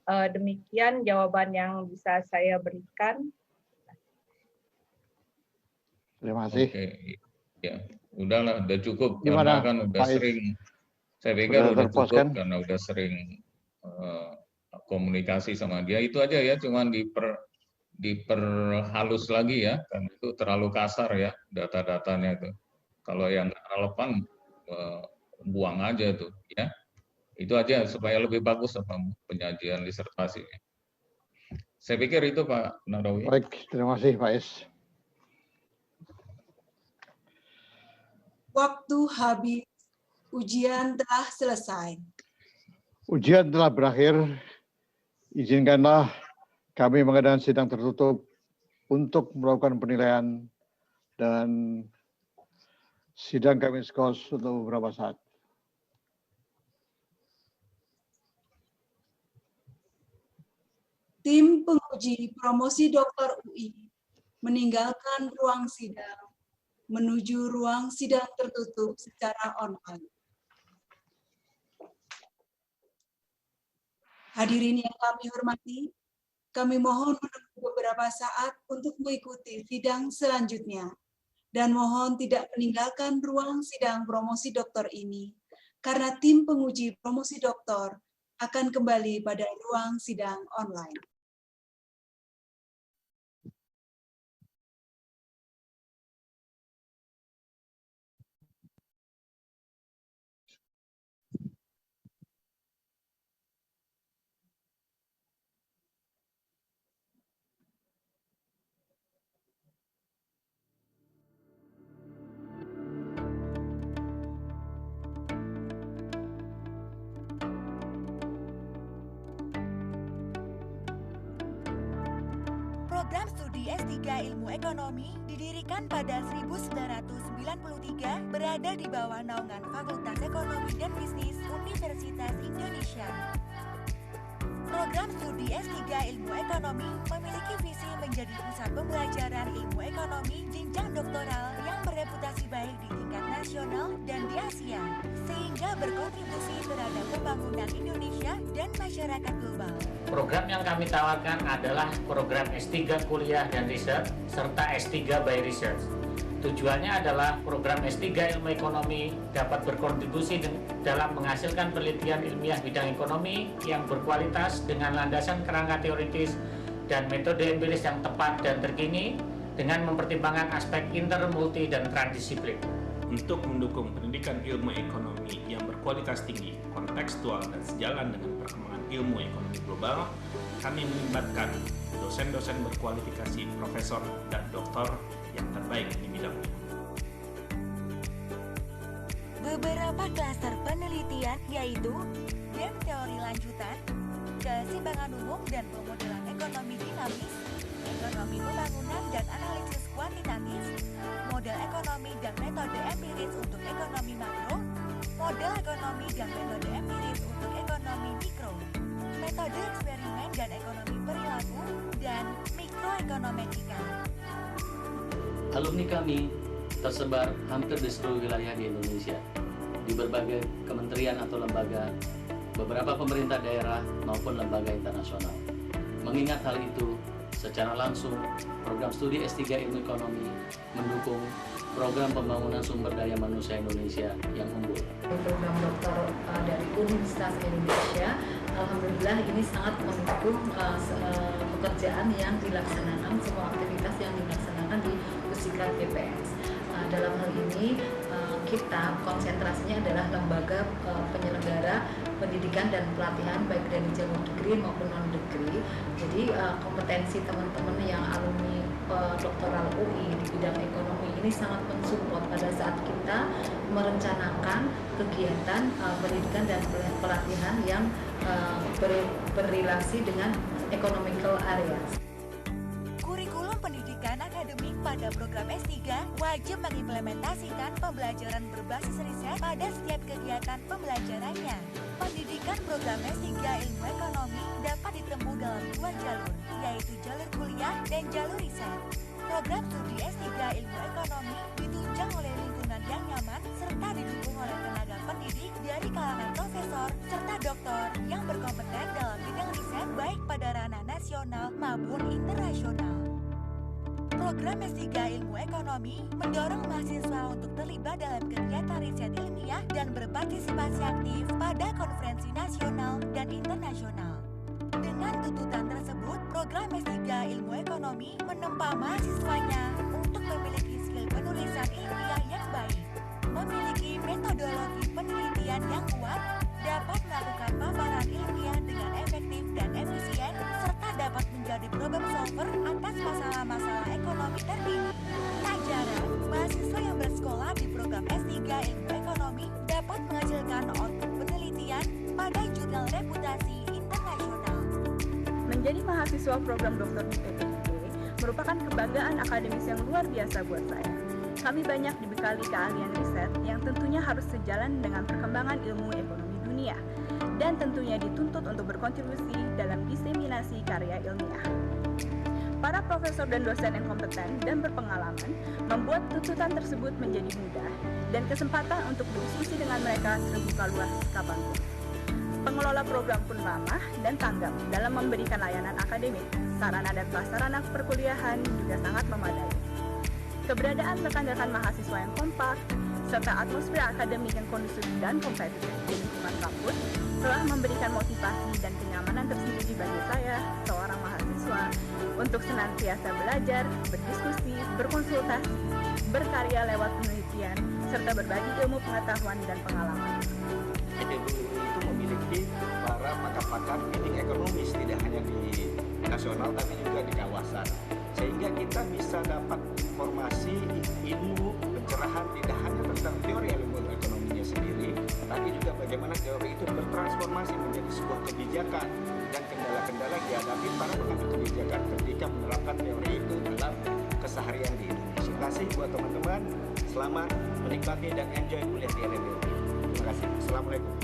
Demikian jawaban yang bisa saya berikan. Terima kasih. Oke, ya, udahlah, udah cukup. Gimana, Karena kan udah Pak Is? sering, saya pikir Sudah udah terpuaskan? cukup karena udah sering komunikasi sama dia. Itu aja ya, cuman diperhalus lagi ya, karena itu terlalu kasar ya data-datanya itu. Kalau yang relevan, buang aja tuh ya. Itu aja supaya lebih bagus apa penyajian disertasinya. Saya pikir itu Pak Narawi. Baik, terima kasih Pak Is. Waktu habis, ujian telah selesai. Ujian telah berakhir. Izinkanlah kami mengadakan sidang tertutup untuk melakukan penilaian dan sidang kami skos untuk beberapa saat. Tim penguji promosi Doktor UI meninggalkan ruang sidang menuju ruang sidang tertutup secara online. Hadirin yang kami hormati, kami mohon menunggu beberapa saat untuk mengikuti sidang selanjutnya dan mohon tidak meninggalkan ruang sidang promosi doktor ini karena tim penguji promosi doktor akan kembali pada ruang sidang online. Program studi S3 Ilmu Ekonomi didirikan pada 1993 berada di bawah naungan Fakultas Ekonomi dan Bisnis Universitas Indonesia. Program studi S3 Ilmu Ekonomi memiliki visi menjadi pusat pembelajaran ilmu ekonomi jenjang doktoral yang bereputasi baik di tingkat nasional dan di Asia, sehingga berkontribusi terhadap pembangunan Indonesia dan masyarakat global. Program yang kami tawarkan adalah program S3 Kuliah dan Riset serta S3 by Research. Tujuannya adalah program S3 Ilmu Ekonomi dapat berkontribusi dalam menghasilkan penelitian ilmiah bidang ekonomi yang berkualitas dengan landasan kerangka teoritis dan metode empiris yang tepat dan terkini dengan mempertimbangkan aspek inter, multi, dan transdisiplin. Untuk mendukung pendidikan ilmu ekonomi yang berkualitas tinggi, kontekstual, dan sejalan dengan perkembangan ilmu ekonomi global, kami melibatkan dosen-dosen berkualifikasi profesor dan doktor yang terbaik di bidangnya. Beberapa klaster penelitian yaitu game teori lanjutan, keseimbangan umum dan pemodelan ekonomi dinamis, ekonomi pembangunan dan analisis kuantitatif, model ekonomi dan metode empiris untuk ekonomi makro, model ekonomi dan metode empiris untuk ekonomi mikro, metode eksperimen dan ekonomi perilaku, dan mikroekonometrika. Alumni kami tersebar hampir di seluruh wilayah di Indonesia, di berbagai kementerian atau lembaga, beberapa pemerintah daerah maupun lembaga internasional. Mengingat hal itu, secara langsung, program studi S3 Ilmu Ekonomi mendukung program pembangunan sumber daya manusia Indonesia yang unggul. Program doktor dari Universitas Indonesia, alhamdulillah ini sangat mendukung pekerjaan yang dilaksanakan, semua aktivitas yang dilaksanakan di Pusikrat BPS. Dalam hal ini kita konsentrasinya adalah lembaga penyelenggara pendidikan dan pelatihan baik dari jalur degree maupun non degree. Jadi kompetensi teman-teman yang alumni doktoral UI di bidang ekonomi ini sangat mensupport pada saat kita merencanakan kegiatan pendidikan dan pelatihan yang berrelasi dengan economical areas. Kurikulum pendidikan akademik pada program S3 wajib mengimplementasikan pembelajaran berbasis riset pada setiap kegiatan pembelajarannya. Pendidikan program S3 Ilmu Ekonomi dapat ditempuh dalam 2 jalur, yaitu jalur kuliah dan jalur riset. Program studi S3 Ilmu Ekonomi ditunjang oleh lingkungan yang nyaman serta didukung oleh tenaga pendidik dari kalangan profesor serta doktor yang berkompeten dalam bidang riset baik pada ranah nasional maupun internasional. Program S3 Ilmu Ekonomi mendorong mahasiswa untuk terlibat dalam kegiatan riset ilmiah dan berpartisipasi aktif pada konferensi nasional dan internasional. Dengan tuntutan tersebut, program S3 Ilmu Ekonomi menempa mahasiswanya untuk memiliki skill penulisan ilmiah yang baik, memiliki metodologi penelitian yang kuat, dapat melakukan paparan ilmiah dengan efektif dan efisien, serta dapat menjadi problem solver atas masalah-masalah ekonomi terkini. Tak jarang, mahasiswa yang bersekolah di program S3 Ilmu Ekonomi dapat menghasilkan output penelitian pada jurnal reputasi internasional. Menjadi mahasiswa program doktor di PPIB merupakan kebanggaan akademis yang luar biasa buat saya. Kami banyak dibekali keahlian riset yang tentunya harus sejalan dengan perkembangan ilmu ekonomi dunia dan tentunya dituntut untuk berkontribusi dalam diseminasi karya ilmiah. Para profesor dan dosen yang kompeten dan berpengalaman membuat tuntutan tersebut menjadi mudah dan kesempatan untuk berdiskusi dengan mereka terbuka luas kapanpun. Pengelola program pun ramah dan tanggap dalam memberikan layanan akademik. Sarana dan prasarana perkuliahan juga sangat memadai. Keberadaan rekan-rekan mahasiswa yang kompak, serta atmosfer akademik yang kondusif dan kompetitif di lingkungan kampus telah memberikan motivasi dan kenyamanan tersendiri bagi saya, seorang mahasiswa, untuk senantiasa belajar, berdiskusi, berkonsultasi, berkarya lewat penelitian, serta berbagi ilmu pengetahuan dan pengalaman. PTBU itu memiliki para pakar-pakar bidang ekonomis, tidak hanya di nasional tapi juga di kawasan, sehingga kita bisa dapat informasi, ilmu, pencerahan tidak hanya tentang teori ilmu ekonominya sendiri, tapi juga bagaimana teori itu bertransformasi menjadi sebuah kebijakan dan kendala-kendala dihadapi para pengambil kebijakan ketika menerapkan teori itu dalam keseharian di Indonesia. Terima kasih buat teman-teman, selamat menikmati dan enjoy kuliah di LMU. Terima kasih. Assalamualaikum.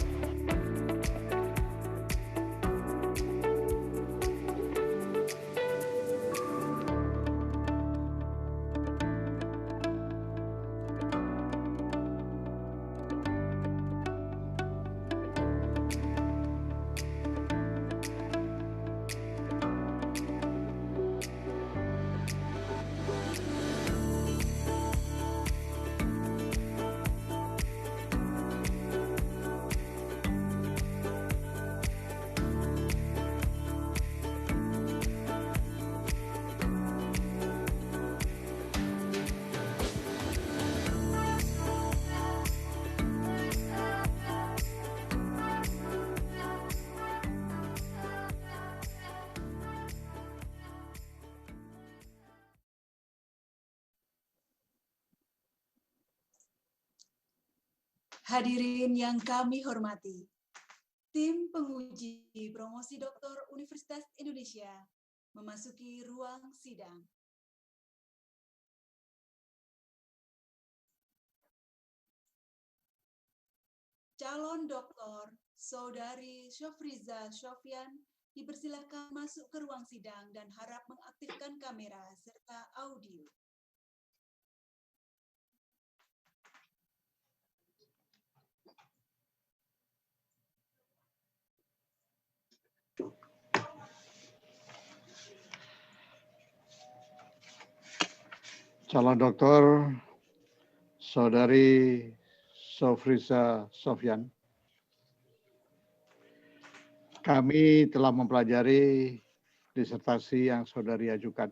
Hadirin yang kami hormati, tim penguji promosi doktor Universitas Indonesia memasuki ruang sidang. Calon doktor Saudari Syofriza Sofyan dipersilakan masuk ke ruang sidang dan harap mengaktifkan kamera serta audio. Calon doktor Saudari Syofriza Sofyan. Kami telah mempelajari disertasi yang saudari ajukan.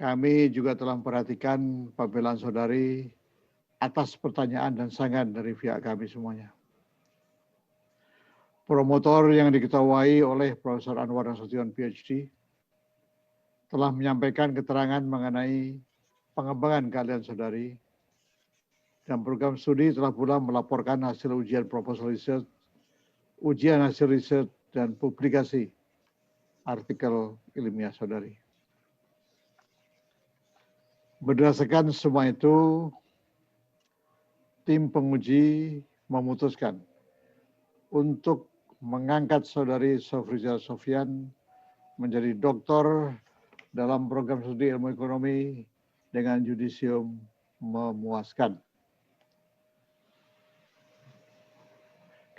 Kami juga telah memperhatikan pembelaan saudari atas pertanyaan dan sangan dari pihak kami semuanya. Promotor yang diketuai oleh Profesor Anwar Nasution, PhD, telah menyampaikan keterangan mengenai pengembangan keahlian saudari, dan program studi telah pula melaporkan hasil ujian proposal riset, ujian hasil riset, dan publikasi artikel ilmiah saudari. Berdasarkan semua itu, tim penguji memutuskan untuk mengangkat saudari Syafriza Sofyan menjadi doktor dalam program studi ilmu ekonomi dengan yudisium memuaskan.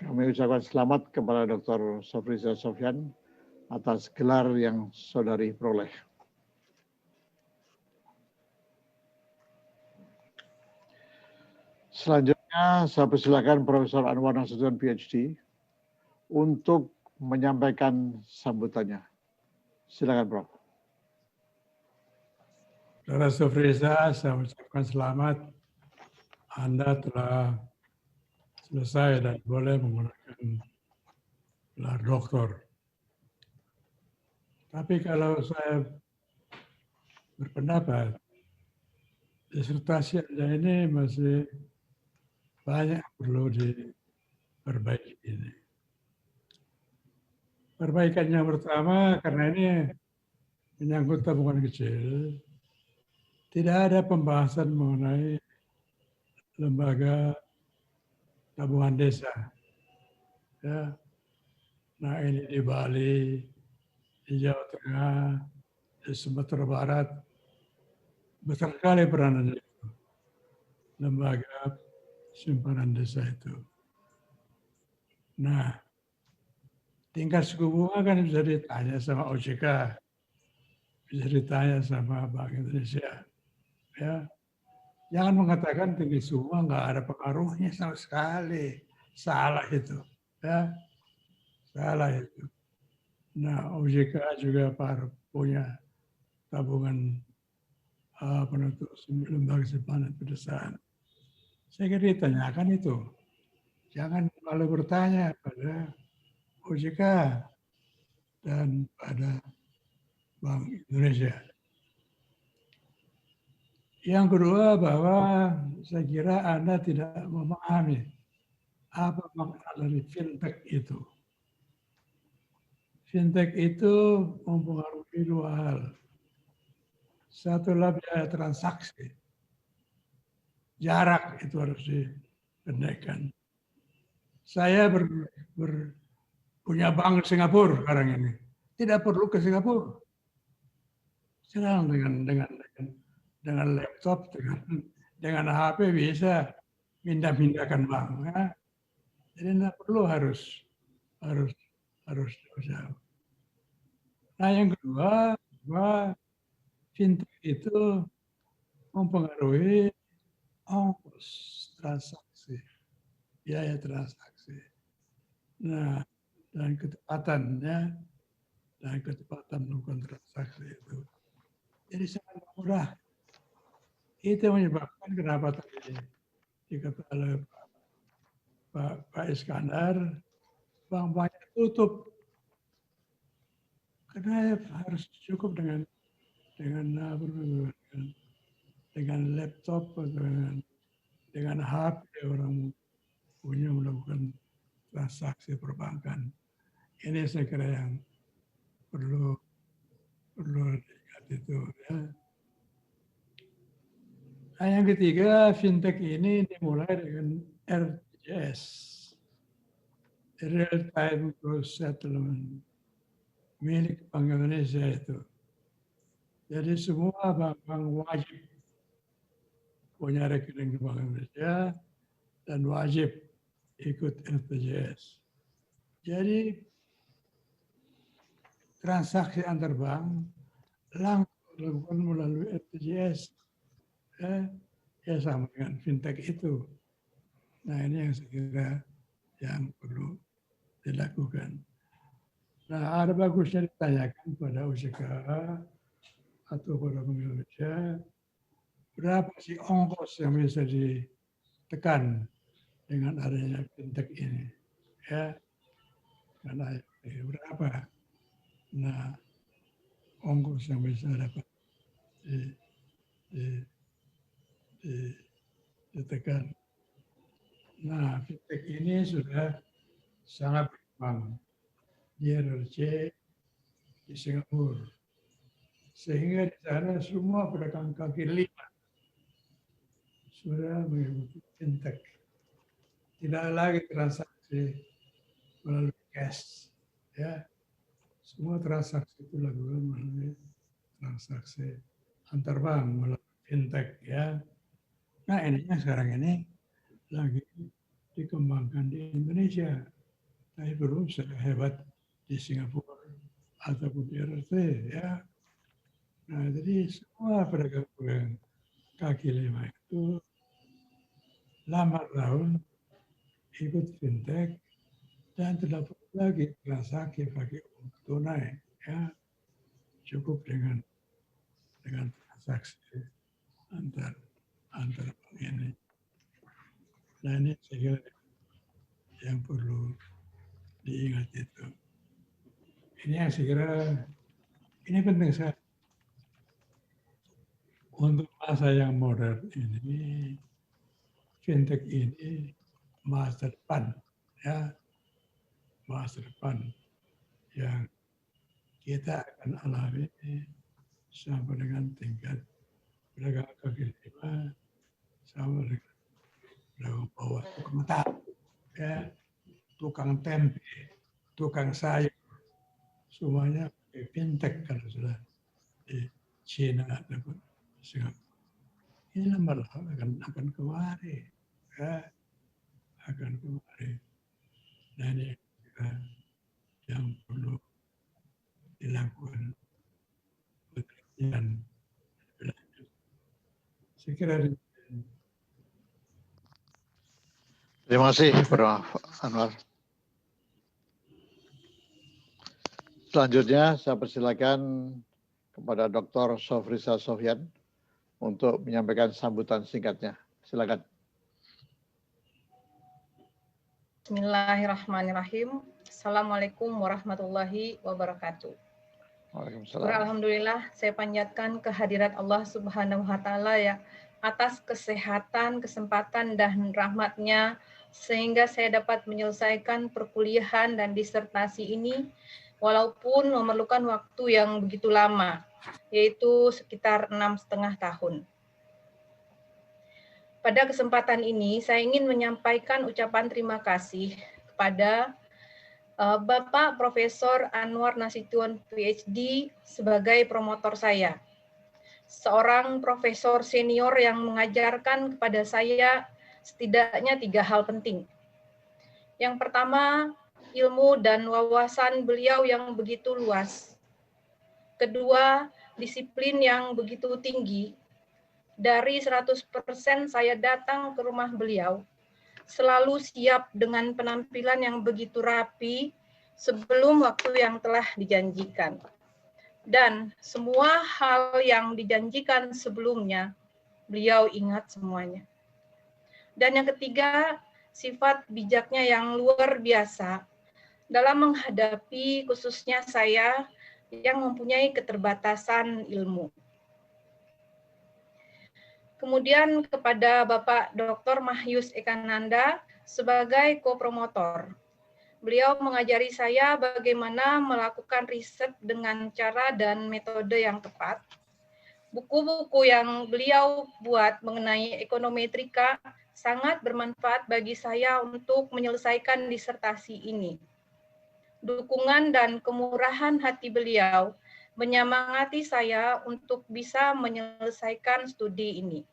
Kami ucapkan selamat kepada Dr. Syafriza Sofyan atas gelar yang saudari peroleh. Selanjutnya, saya persilakan Profesor Anwar Nasution, PhD, untuk menyampaikan sambutannya. Silakan, Prof. Saudara Syafriza, saya ucapkan selamat. Anda telah selesai dan boleh menggunakan gelar doktor. Tapi kalau saya berpendapat, disertasi Anda ini masih banyak perlu diperbaiki ini. Perbaikan yang pertama, karena ini menyangkut tabungan kecil, tidak ada pembahasan mengenai lembaga tabungan desa. Ya. Nah ini di Bali, di Jawa Tengah, di Sumatera Barat, besar sekali peranannya itu. Lembaga simpanan desa itu. Nah, tingkat suku bunga kan bisa ditanya sama OJK, bisa ditanya sama Bank Indonesia. Ya, jangan mengatakan tinggi suku bunga nggak ada pengaruhnya sama sekali. Salah itu. Ya, salah itu. Nah, OJK juga punya tabungan penutup lembaga simpanan pedesaan. Saya kira ditanyakan itu. Jangan malu bertanya pada OJK dan pada Bank Indonesia. Yang kedua bahwa saya kira Anda tidak memahami apa makna dari fintech itu. Fintech itu mempengaruhi dua hal. Satulah biaya transaksi. Jarak itu harus dipendekkan. Saya punya bank di Singapura sekarang ini. Tidak perlu ke Singapura. Sekarang dengan laptop, dengan HP bisa pindah-pindahkan bank. Ya. Jadi tidak perlu harus jauh. Nah yang kedua, bahwa fintech itu mempengaruhi ongkos transaksi, biaya transaksi. Nah, dan kecepatannya, dan kecepatan melakukan transaksi itu. Jadi sangat mudah. Itu menyebabkan kenapa tadi dikata oleh Pak Iskandar, bank-banknya tutup. Karena harus cukup dengan laptop atau dengan HP orang punya melakukan transaksi perbankan. Ini saya kira yang perlu diingat itu. Ya. Nah, yang ketiga, fintech ini dimulai dengan RTGS, Real Time Gross Settlement, milik Bank Indonesia itu. Jadi semua bank-bank wajib punya rekening di Bank Indonesia dan wajib ikut RTGS. Jadi transaksi antar bank langsung dilakukan melalui RTGS. Ya sama dengan fintech itu. Nah ini yang saya kira yang perlu dilakukan. Nah ada bagusnya ditanyakan pada OJK atau pada Bank Indonesia, berapa sih ongkos yang bisa ditekan dengan adanya fintech ini? Ya, karena berapa? Nah, ongkos yang bisa dapat ditekan. Nah, fintech ini sudah sangat berkembang di RRC di Singapura. Sehingga di sana semua pedagang kaki lima sudah mengikuti fintech. Tidak lagi transaksi melalui cash, ya. Semua transaksi itu dilakukan melalui transaksi antar bank melalui fintech, ya. Nah, ininya sekarang ini lagi dikembangkan di Indonesia, tapi belum sehebat di Singapura ataupun di RT, ya. Nah, jadi semua pedagang-pedagang kaki lima itu lambat laun ikut fintech dan tidak perlu lagi transaksi pakai uang tunai, ya. Cukup dengan transaksi antar bank ini. Nah, ini saya kira yang perlu diingat itu. Ini yang saya kira ini penting sekali untuk masa yang modern ini. Fintech ini masa depan, ya, masa depan yang kita akan alami sampai dengan tingkat pedagang kaki lima, sama dengan pedagang bawah, tukang tahu, ya, tukang tempe, tukang sayur, semuanya fintech kalau sudah di Cina ataupun Singapura. Ini lambat-lambat akan kemari, ya, akan kemari. Nah, ini yang perlu dilakukan penelitian berlanjut. Saya kira terima kasih, Prof. Anwar. Selanjutnya saya persilakan kepada Dr. Shofriza Sofyan untuk menyampaikan sambutan singkatnya. Silakan. Bismillahirrahmanirrahim. Assalamualaikum warahmatullahi wabarakatuh. Waalaikumsalam. Alhamdulillah, saya panjatkan kehadirat Allah Subhanahu wa Ta'ala ya atas kesehatan, kesempatan dan rahmatnya sehingga saya dapat menyelesaikan perkuliahan dan disertasi ini walaupun memerlukan waktu yang begitu lama, yaitu sekitar 6,5 tahun. Pada kesempatan ini, saya ingin menyampaikan ucapan terima kasih kepada Bapak Profesor Anwar Nasution, PhD, sebagai promotor saya. Seorang profesor senior yang mengajarkan kepada saya setidaknya 3 hal penting. Yang pertama, ilmu dan wawasan beliau yang begitu luas. Kedua, disiplin yang begitu tinggi. Dari 100% saya datang ke rumah beliau, selalu siap dengan penampilan yang begitu rapi sebelum waktu yang telah dijanjikan. Dan semua hal yang dijanjikan sebelumnya, beliau ingat semuanya. Dan yang ketiga, sifat bijaknya yang luar biasa dalam menghadapi khususnya saya yang mempunyai keterbatasan ilmu. Kemudian kepada Bapak Dr. Mahyus Ekananda sebagai kopromotor. Beliau mengajari saya bagaimana melakukan riset dengan cara dan metode yang tepat. Buku-buku yang beliau buat mengenai ekonometrika sangat bermanfaat bagi saya untuk menyelesaikan disertasi ini. Dukungan dan kemurahan hati beliau menyemangati saya untuk bisa menyelesaikan studi ini.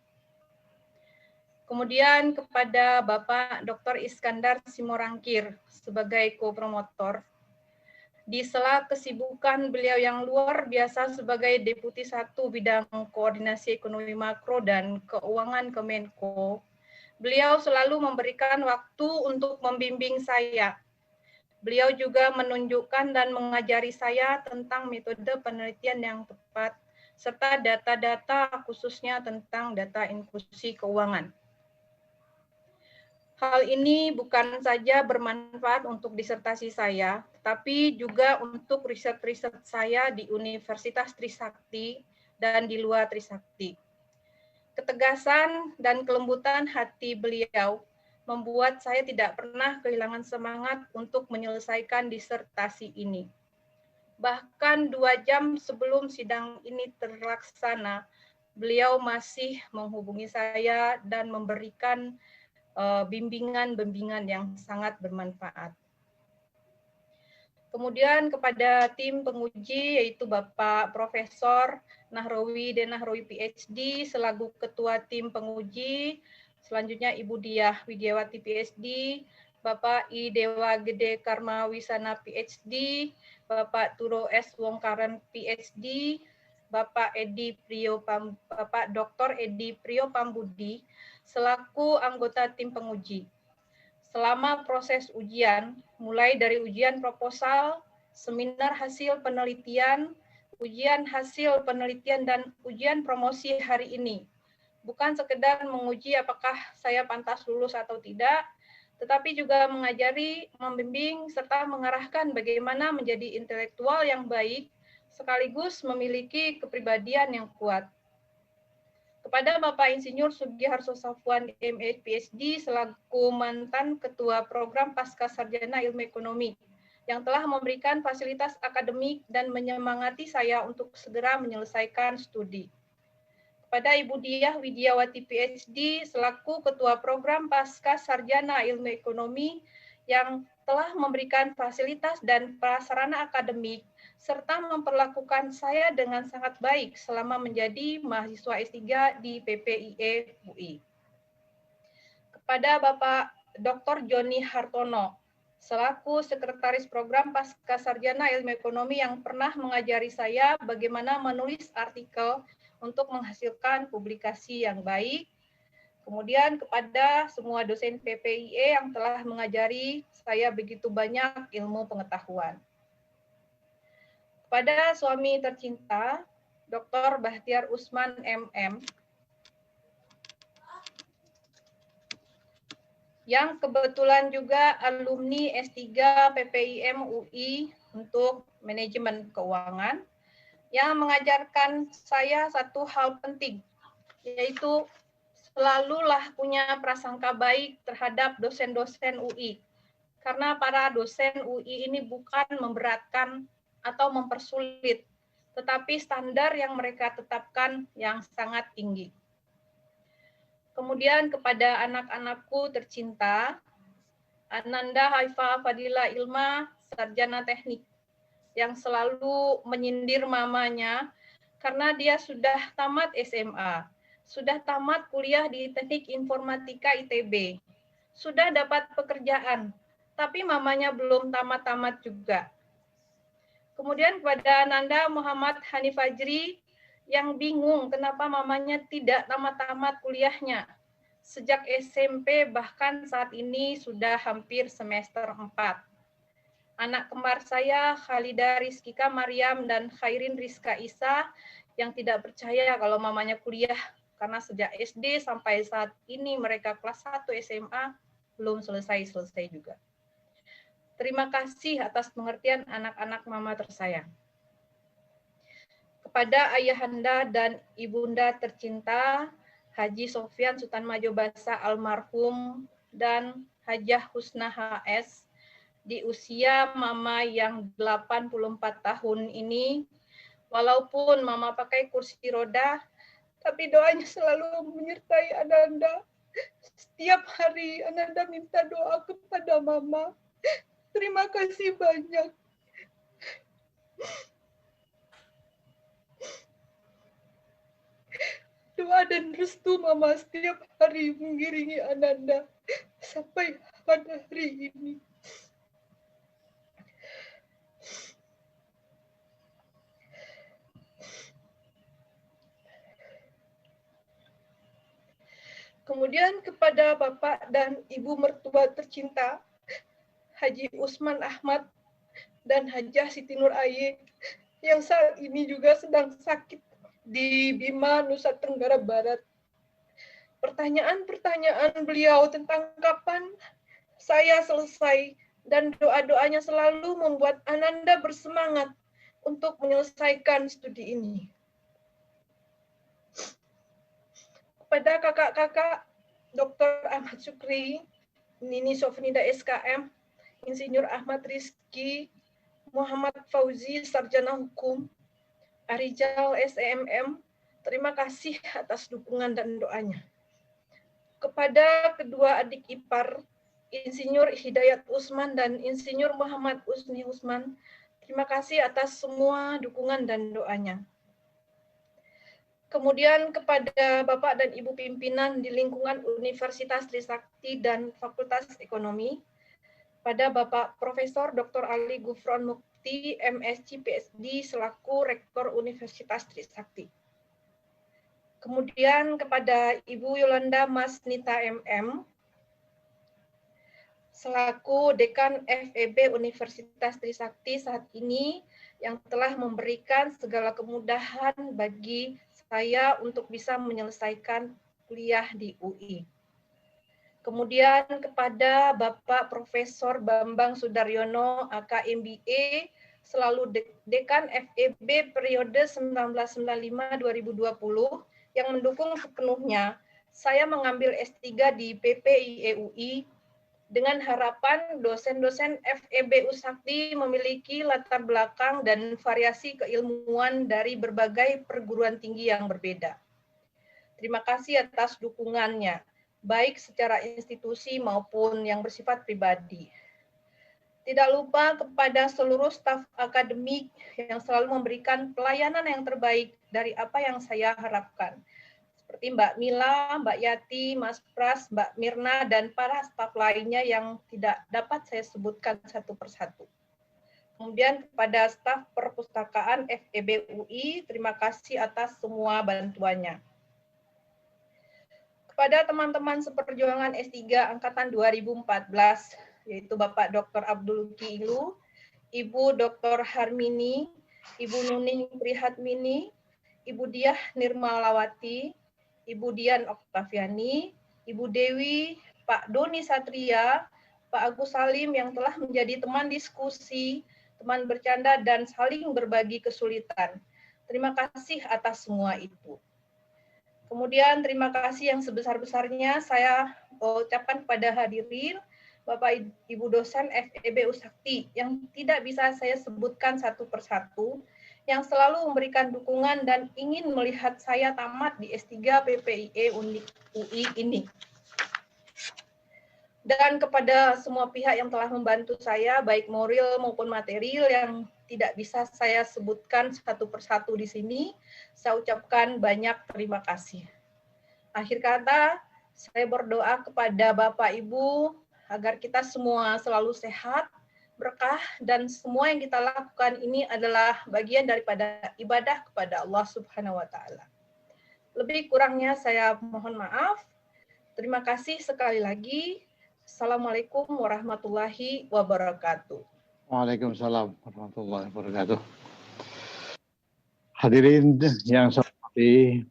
Kemudian kepada Bapak Dr. Iskandar Simorangkir sebagai kopromotor. Di sela kesibukan beliau yang luar biasa sebagai Deputi 1 Bidang Koordinasi Ekonomi Makro dan Keuangan Kemenko, beliau selalu memberikan waktu untuk membimbing saya. Beliau juga menunjukkan dan mengajari saya tentang metode penelitian yang tepat, serta data-data khususnya tentang data inklusi keuangan. Hal ini bukan saja bermanfaat untuk disertasi saya, tetapi juga untuk riset-riset saya di Universitas Trisakti dan di luar Trisakti. Ketegasan dan kelembutan hati beliau membuat saya tidak pernah kehilangan semangat untuk menyelesaikan disertasi ini. Bahkan 2 jam sebelum sidang ini terlaksana, beliau masih menghubungi saya dan memberikan bimbingan-bimbingan yang sangat bermanfaat. Kemudian kepada tim penguji yaitu Bapak Profesor Nahrawi Denahrawi PhD selaku Ketua Tim Penguji, selanjutnya Ibu Diah Widiawati PhD, Bapak I Dewa Gede Karma Wisana PhD, Bapak Turo S. Wongkaren PhD, Bapak Dr. Edi Priyo Pambudi selaku anggota tim penguji. Selama proses ujian, mulai dari ujian proposal, seminar hasil penelitian, ujian hasil penelitian, dan ujian promosi hari ini, bukan sekedar menguji apakah saya pantas lulus atau tidak, tetapi juga mengajari, membimbing, serta mengarahkan bagaimana menjadi intelektual yang baik, sekaligus memiliki kepribadian yang kuat. Kepada Bapak Insinyur Sugiharto Safwan, MA, PhD, selaku mantan Ketua Program Pasca Sarjana Ilmu Ekonomi, yang telah memberikan fasilitas akademik dan menyemangati saya untuk segera menyelesaikan studi. Kepada Ibu Diah Widiawati, PhD, selaku Ketua Program Pasca Sarjana Ilmu Ekonomi, yang telah memberikan fasilitas dan prasarana akademik, serta memperlakukan saya dengan sangat baik selama menjadi mahasiswa S3 di PPIE UI. Kepada Bapak Dr. Joni Hartono, selaku Sekretaris Program Pasca Sarjana Ilmu Ekonomi yang pernah mengajari saya bagaimana menulis artikel untuk menghasilkan publikasi yang baik. Kemudian kepada semua dosen PPIE yang telah mengajari saya begitu banyak ilmu pengetahuan. Kepada suami tercinta, Dr. Bahtiar Usman MM, yang kebetulan juga alumni S3 PPIM UI untuk manajemen keuangan, yang mengajarkan saya satu hal penting, yaitu selalulah punya prasangka baik terhadap dosen-dosen UI. Karena para dosen UI ini bukan memberatkan atau mempersulit, tetapi standar yang mereka tetapkan yang sangat tinggi. Kemudian kepada anak-anakku tercinta, Ananda Haifa Fadila Ilma, sarjana teknik, yang selalu menyindir mamanya karena dia sudah tamat SMA, sudah tamat kuliah di Teknik Informatika ITB, sudah dapat pekerjaan, tapi mamanya belum tamat-tamat juga. Kemudian kepada Nanda Muhammad Hanif Fajri yang bingung kenapa mamanya tidak tamat-tamat kuliahnya. Sejak SMP bahkan saat ini sudah hampir semester 4. Anak kembar saya Khalida Rizkika Maryam dan Khairin Rizka Isa yang tidak percaya kalau mamanya kuliah karena sejak SD sampai saat ini mereka kelas 1 SMA belum selesai juga. Terima kasih atas pengertian anak-anak mama tersayang. Kepada ayahanda dan ibunda tercinta, Haji Sofyan Sultan Majobasa almarhum dan Hajah Husna HS, di usia mama yang 84 tahun ini, walaupun mama pakai kursi roda, tapi doanya selalu menyertai Ananda. Setiap hari Ananda minta doa kepada mama. Terima kasih banyak. Doa dan restu mama setiap hari mengiringi Ananda sampai pada hari ini. Kemudian kepada Bapak dan Ibu mertua tercinta, Haji Usman Ahmad dan Hajah Siti Nur Aye yang saat ini juga sedang sakit di Bima, Nusa Tenggara Barat. Pertanyaan-pertanyaan beliau tentang kapan saya selesai dan doa-doanya selalu membuat Ananda bersemangat untuk menyelesaikan studi ini. Kepada kakak-kakak Dr. Ahmad Syukri, Nini Sofnida SKM, Insinyur Ahmad Rizki, Muhammad Fauzi, Sarjana Hukum, Arijal SEMM, Terima kasih atas dukungan dan doanya. Kepada kedua adik ipar, Insinyur Hidayat Usman dan Insinyur Muhammad Usni Usman, terima kasih atas semua dukungan dan doanya. Kemudian kepada Bapak dan Ibu pimpinan di lingkungan Universitas Trisakti dan Fakultas Ekonomi, pada Bapak Profesor Dr. Ali Gufron Mukti, MSc PSD selaku Rektor Universitas Trisakti. Kemudian kepada Ibu Yolanda Mas Nita MM, selaku Dekan FEB Universitas Trisakti saat ini yang telah memberikan segala kemudahan bagi saya untuk bisa menyelesaikan kuliah di UI. Kemudian kepada Bapak Profesor Bambang Sudaryono, AK MBA, selalu Dekan FEB periode 1995-2020, yang mendukung sepenuhnya saya mengambil S3 di PPIE UI, dengan harapan dosen-dosen FEB Usakti memiliki latar belakang dan variasi keilmuan dari berbagai perguruan tinggi yang berbeda. Terima kasih atas dukungannya, baik secara institusi maupun yang bersifat pribadi. Tidak lupa kepada seluruh staf akademik yang selalu memberikan pelayanan yang terbaik dari apa yang saya harapkan. Seperti Mbak Mila, Mbak Yati, Mas Pras, Mbak Mirna, dan para staf lainnya yang tidak dapat saya sebutkan satu persatu. Kemudian kepada staf perpustakaan FEB UI, terima kasih atas semua bantuannya. Kepada teman-teman seperjuangan S3 Angkatan 2014, yaitu Bapak Dr. Abdul Kiilu, Ibu Dr. Harmini, Ibu Nuning Prihatmini, Ibu Diah Nirmalawati, Ibu Dian Oktaviani, Ibu Dewi, Pak Doni Satria, Pak Agus Salim yang telah menjadi teman diskusi, teman bercanda, dan saling berbagi kesulitan. Terima kasih atas semua itu. Kemudian terima kasih yang sebesar-besarnya saya ucapkan kepada hadirin, Bapak Ibu dosen FEB Usakti yang tidak bisa saya sebutkan satu persatu, yang selalu memberikan dukungan dan ingin melihat saya tamat di S3 PPIE UI ini. Dan kepada semua pihak yang telah membantu saya, baik moral maupun material yang tidak bisa saya sebutkan satu persatu di sini, saya ucapkan banyak terima kasih. Akhir kata, saya berdoa kepada Bapak Ibu agar kita semua selalu sehat, berkah, dan semua yang kita lakukan ini adalah bagian daripada ibadah kepada Allah Subhanahu wa Ta'ala. Lebih kurangnya saya mohon maaf. Terima kasih sekali lagi. Assalamualaikum warahmatullahi wabarakatuh. Waalaikumsalam warahmatullahi wabarakatuh. Hadirin yang saya hormati,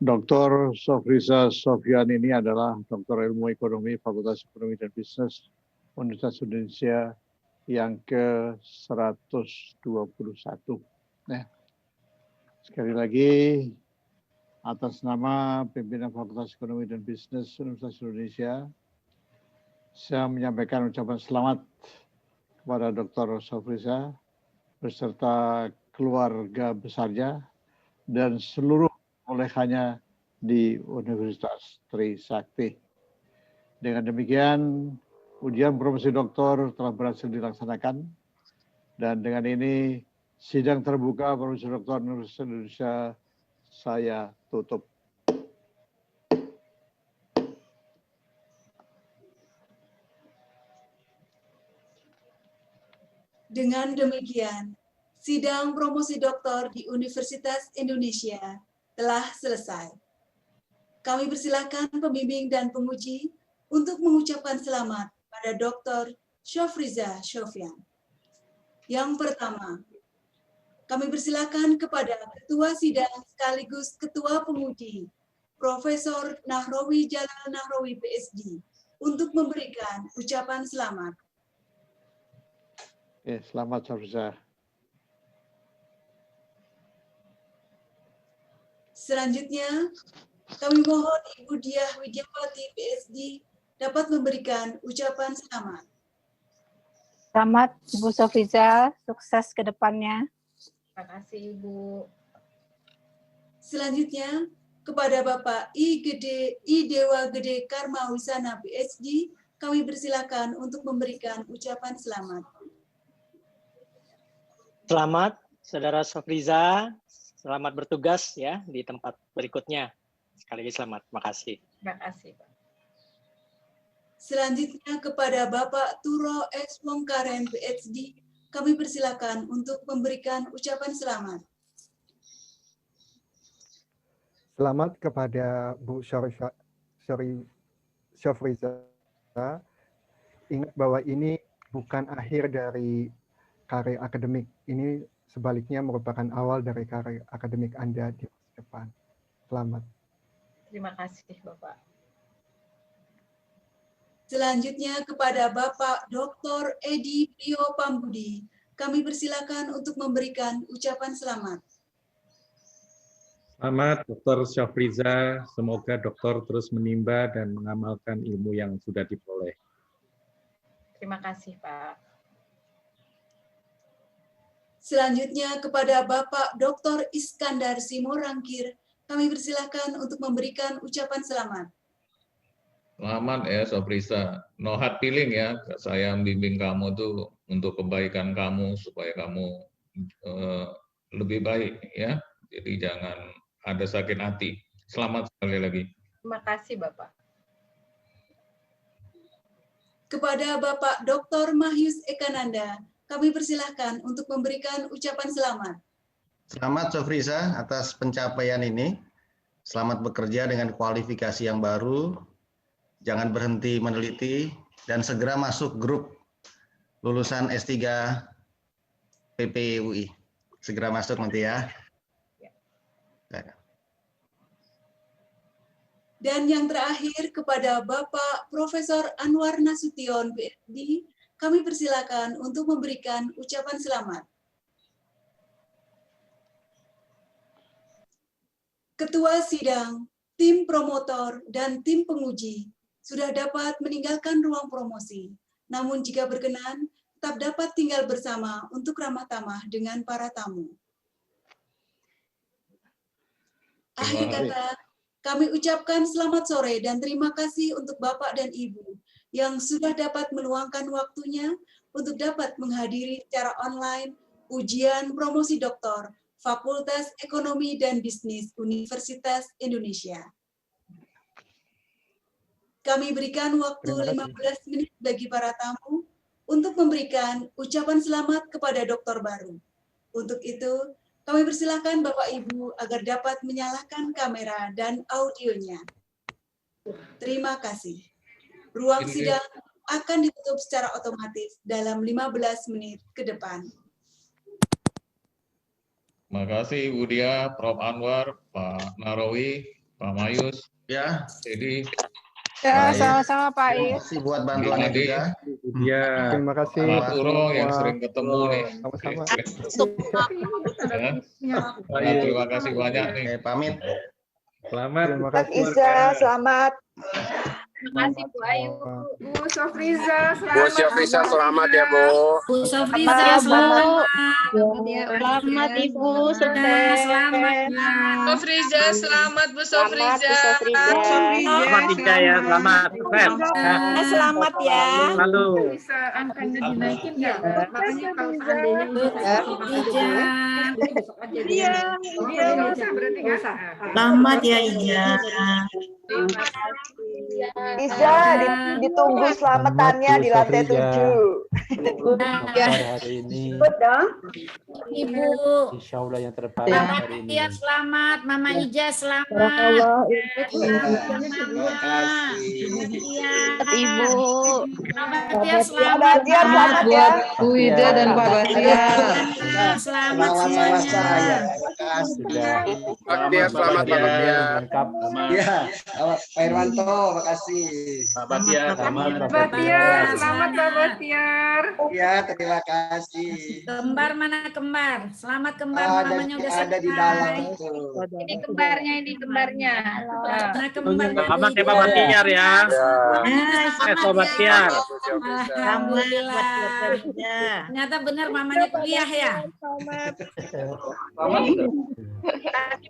Dr. Sofriza Sofyan ini adalah Doktor Ilmu Ekonomi Fakultas Ekonomi dan Bisnis Universitas Indonesia yang ke-121. Nah, sekali lagi, atas nama pimpinan Fakultas Ekonomi dan Bisnis Universitas Indonesia, saya menyampaikan ucapan selamat kepada Dr. Sofriza beserta keluarga besarnya dan seluruh olehnya di Universitas Trisakti. Dengan demikian, ujian profesi doktor telah berhasil dilaksanakan, dan dengan ini sidang terbuka profesi doktor Universitas Indonesia saya tutup. Dengan demikian, sidang promosi doktor di Universitas Indonesia telah selesai. Kami persilakan pembimbing dan penguji untuk mengucapkan selamat pada Dr. Syafriza Sofyan. Yang pertama, kami persilakan kepada Ketua Sidang sekaligus Ketua Penguji, Profesor Nahrawi Jalal Nahrawi PSD, untuk memberikan ucapan selamat. Selamat Syafriza. Selanjutnya, kami mohon Ibu Diah Widyawati PSD dapat memberikan ucapan selamat. Selamat Ibu Sofriza, sukses ke depannya. Terima kasih Ibu. Selanjutnya, kepada Bapak I Dewa Gede Karma Wisana PhD, kami persilakan untuk memberikan ucapan selamat. Selamat, Saudara Sofriza. Selamat bertugas ya di tempat berikutnya. Sekali lagi selamat. Terima kasih. Terima kasih, Pak. Selanjutnya kepada Bapak Turo X Wongkaren PhD, kami persilakan untuk memberikan ucapan selamat. Selamat kepada Bu Sofriza. Ingat bahwa ini bukan akhir dari karir akademik. Ini sebaliknya merupakan awal dari karir akademik Anda di masa depan. Selamat. Terima kasih, Bapak. Selanjutnya kepada Bapak Dr. Edi Prio Pambudi, kami persilakan untuk memberikan ucapan selamat. Selamat Dr. Sofriza, semoga dokter terus menimba dan mengamalkan ilmu yang sudah diperoleh. Terima kasih, Pak. Selanjutnya kepada Bapak Dr. Iskandar Simorangkir, kami persilakan untuk memberikan ucapan selamat. Selamat ya Sofriza, no hard feeling ya, saya membimbing kamu tuh untuk kebaikan kamu supaya kamu lebih baik ya, jadi jangan ada sakit hati. Selamat sekali lagi. Terima kasih Bapak. Kepada Bapak Dr. Mahyus Ekananda, kami persilahkan untuk memberikan ucapan selamat. Selamat Sofriza atas pencapaian ini. Selamat bekerja dengan kualifikasi yang baru. Jangan berhenti meneliti dan segera masuk grup lulusan S3 PPUI. Segera masuk nanti ya. Dan yang terakhir kepada Bapak Profesor Anwar Nasution, PhD, kami persilakan untuk memberikan ucapan selamat. Ketua Sidang, tim promotor, dan tim penguji sudah dapat meninggalkan ruang promosi. Namun jika berkenan, tetap dapat tinggal bersama untuk ramah tamah dengan para tamu. Akhir kata, kami ucapkan selamat sore dan terima kasih untuk Bapak dan Ibu yang sudah dapat meluangkan waktunya untuk dapat menghadiri secara online ujian promosi doktor Fakultas Ekonomi dan Bisnis Universitas Indonesia. Kami berikan waktu 15 menit bagi para tamu untuk memberikan ucapan selamat kepada dokter baru. Untuk itu, kami persilakan Bapak Ibu agar dapat menyalakan kamera dan audionya. Terima kasih. Ruang sidang akan ditutup secara otomatis dalam 15 menit ke depan. Terima kasih Ibu Dia, Prof. Anwar, Pak Narawi, Pak Mayus. Ya. Jadi Ya, sama-sama Pak Terima kasih buat bantuannya juga. Ya. Terima kasih Pak Turo yang sering ketemu nih. Sama-sama. Terima kasih banyak nih. Pamit. Selamat. Terima kasih. Iza, selamat. Terima kasih Bu Ayu. Bu Sofriza, selamat. Bu Sofriza, selamat ya Bu. Bu Sofriza, selamat. Selamat Ibu, sukses. Selamat. Sofriza, selamat Bu Sofriza. Selamat Ika ya, selamat. Selamat ya. Lalu. Bisa angkanya dinaikin ya. Makanya kalau seandainya Iya, Selamat ya Ija. Iza, ditunggu selamatannya di lantai 7. Hari ini. Betul. Ibu. Insya Allah yang terbaik Selamat hari ini. Tia, selamat. Mama Ija, selamat. Ibu. Selamat Tia, selamat. Selamat ya. Bu Ida dan Pak Bastian. Selamat semuanya. Sudah. Selamat Pak Baktiar. Lengkap. Ya, Pak Irwanto, makasih. Pak Baktiar, selamat. Selamat Pak Baktiar. Ya, terima kasih. Kembar mana kembar? Selamat kembar, namanya udah ada di dalam tuh. Ini kembarnya. Mana kembarnya? Selamat ya Pak Baktiar ya. Pak Baktiar. Alhamdulillah. Ternyata benar mamanya kuliah ya.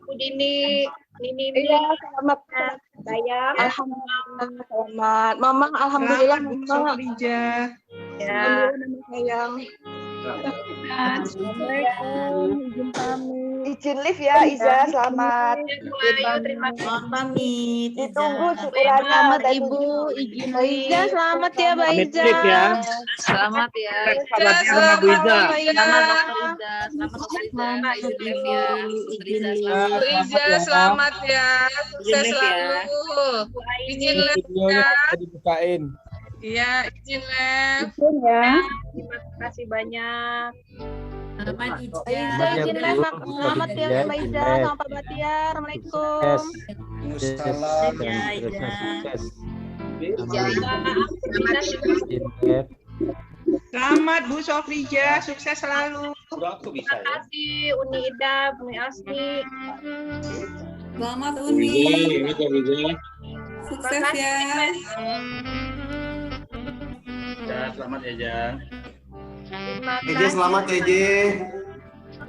Bu Dini, selamat sayang. Alhamdulillah selamat. Mama, alhamdulillah Mama. Ya. Alhamdulillah sayang. Assalamualaikum, izin pamit. Izin live ya Iza, selamat. Terima kasih. Pamit. Ditunggu syukurannya. Selamat Ibu, izin Iza, selamat ya Mbak Iza. Selamat ya. Selamat ya Bu Iza. Selamat Dokter Iza. Bu Iza, selamat ya. Sukses selalu. Izin live ya. Dibukain. Iya, izin live. Ya. Terima kasih banyak. Selamat Iza, izin live. Selamat ya Mbak Iza sama Pak Baktiar. Assalamualaikum. Selamat Bu Sofrija, sukses selalu. Terima kasih Uni Ida, Uni Asmi. Selamat Uni. Sukses ya. Selamat ya Jang. Eje, selamat ya Eje.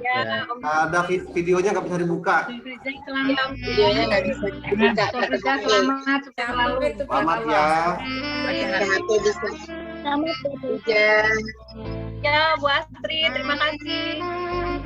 Ya, Ada videonya nggak bisa dibuka. videonya nggak bisa dibuka. Selamat selalu. Selamat ya. Selamat ya. Ya, Bu Astri, terima kasih.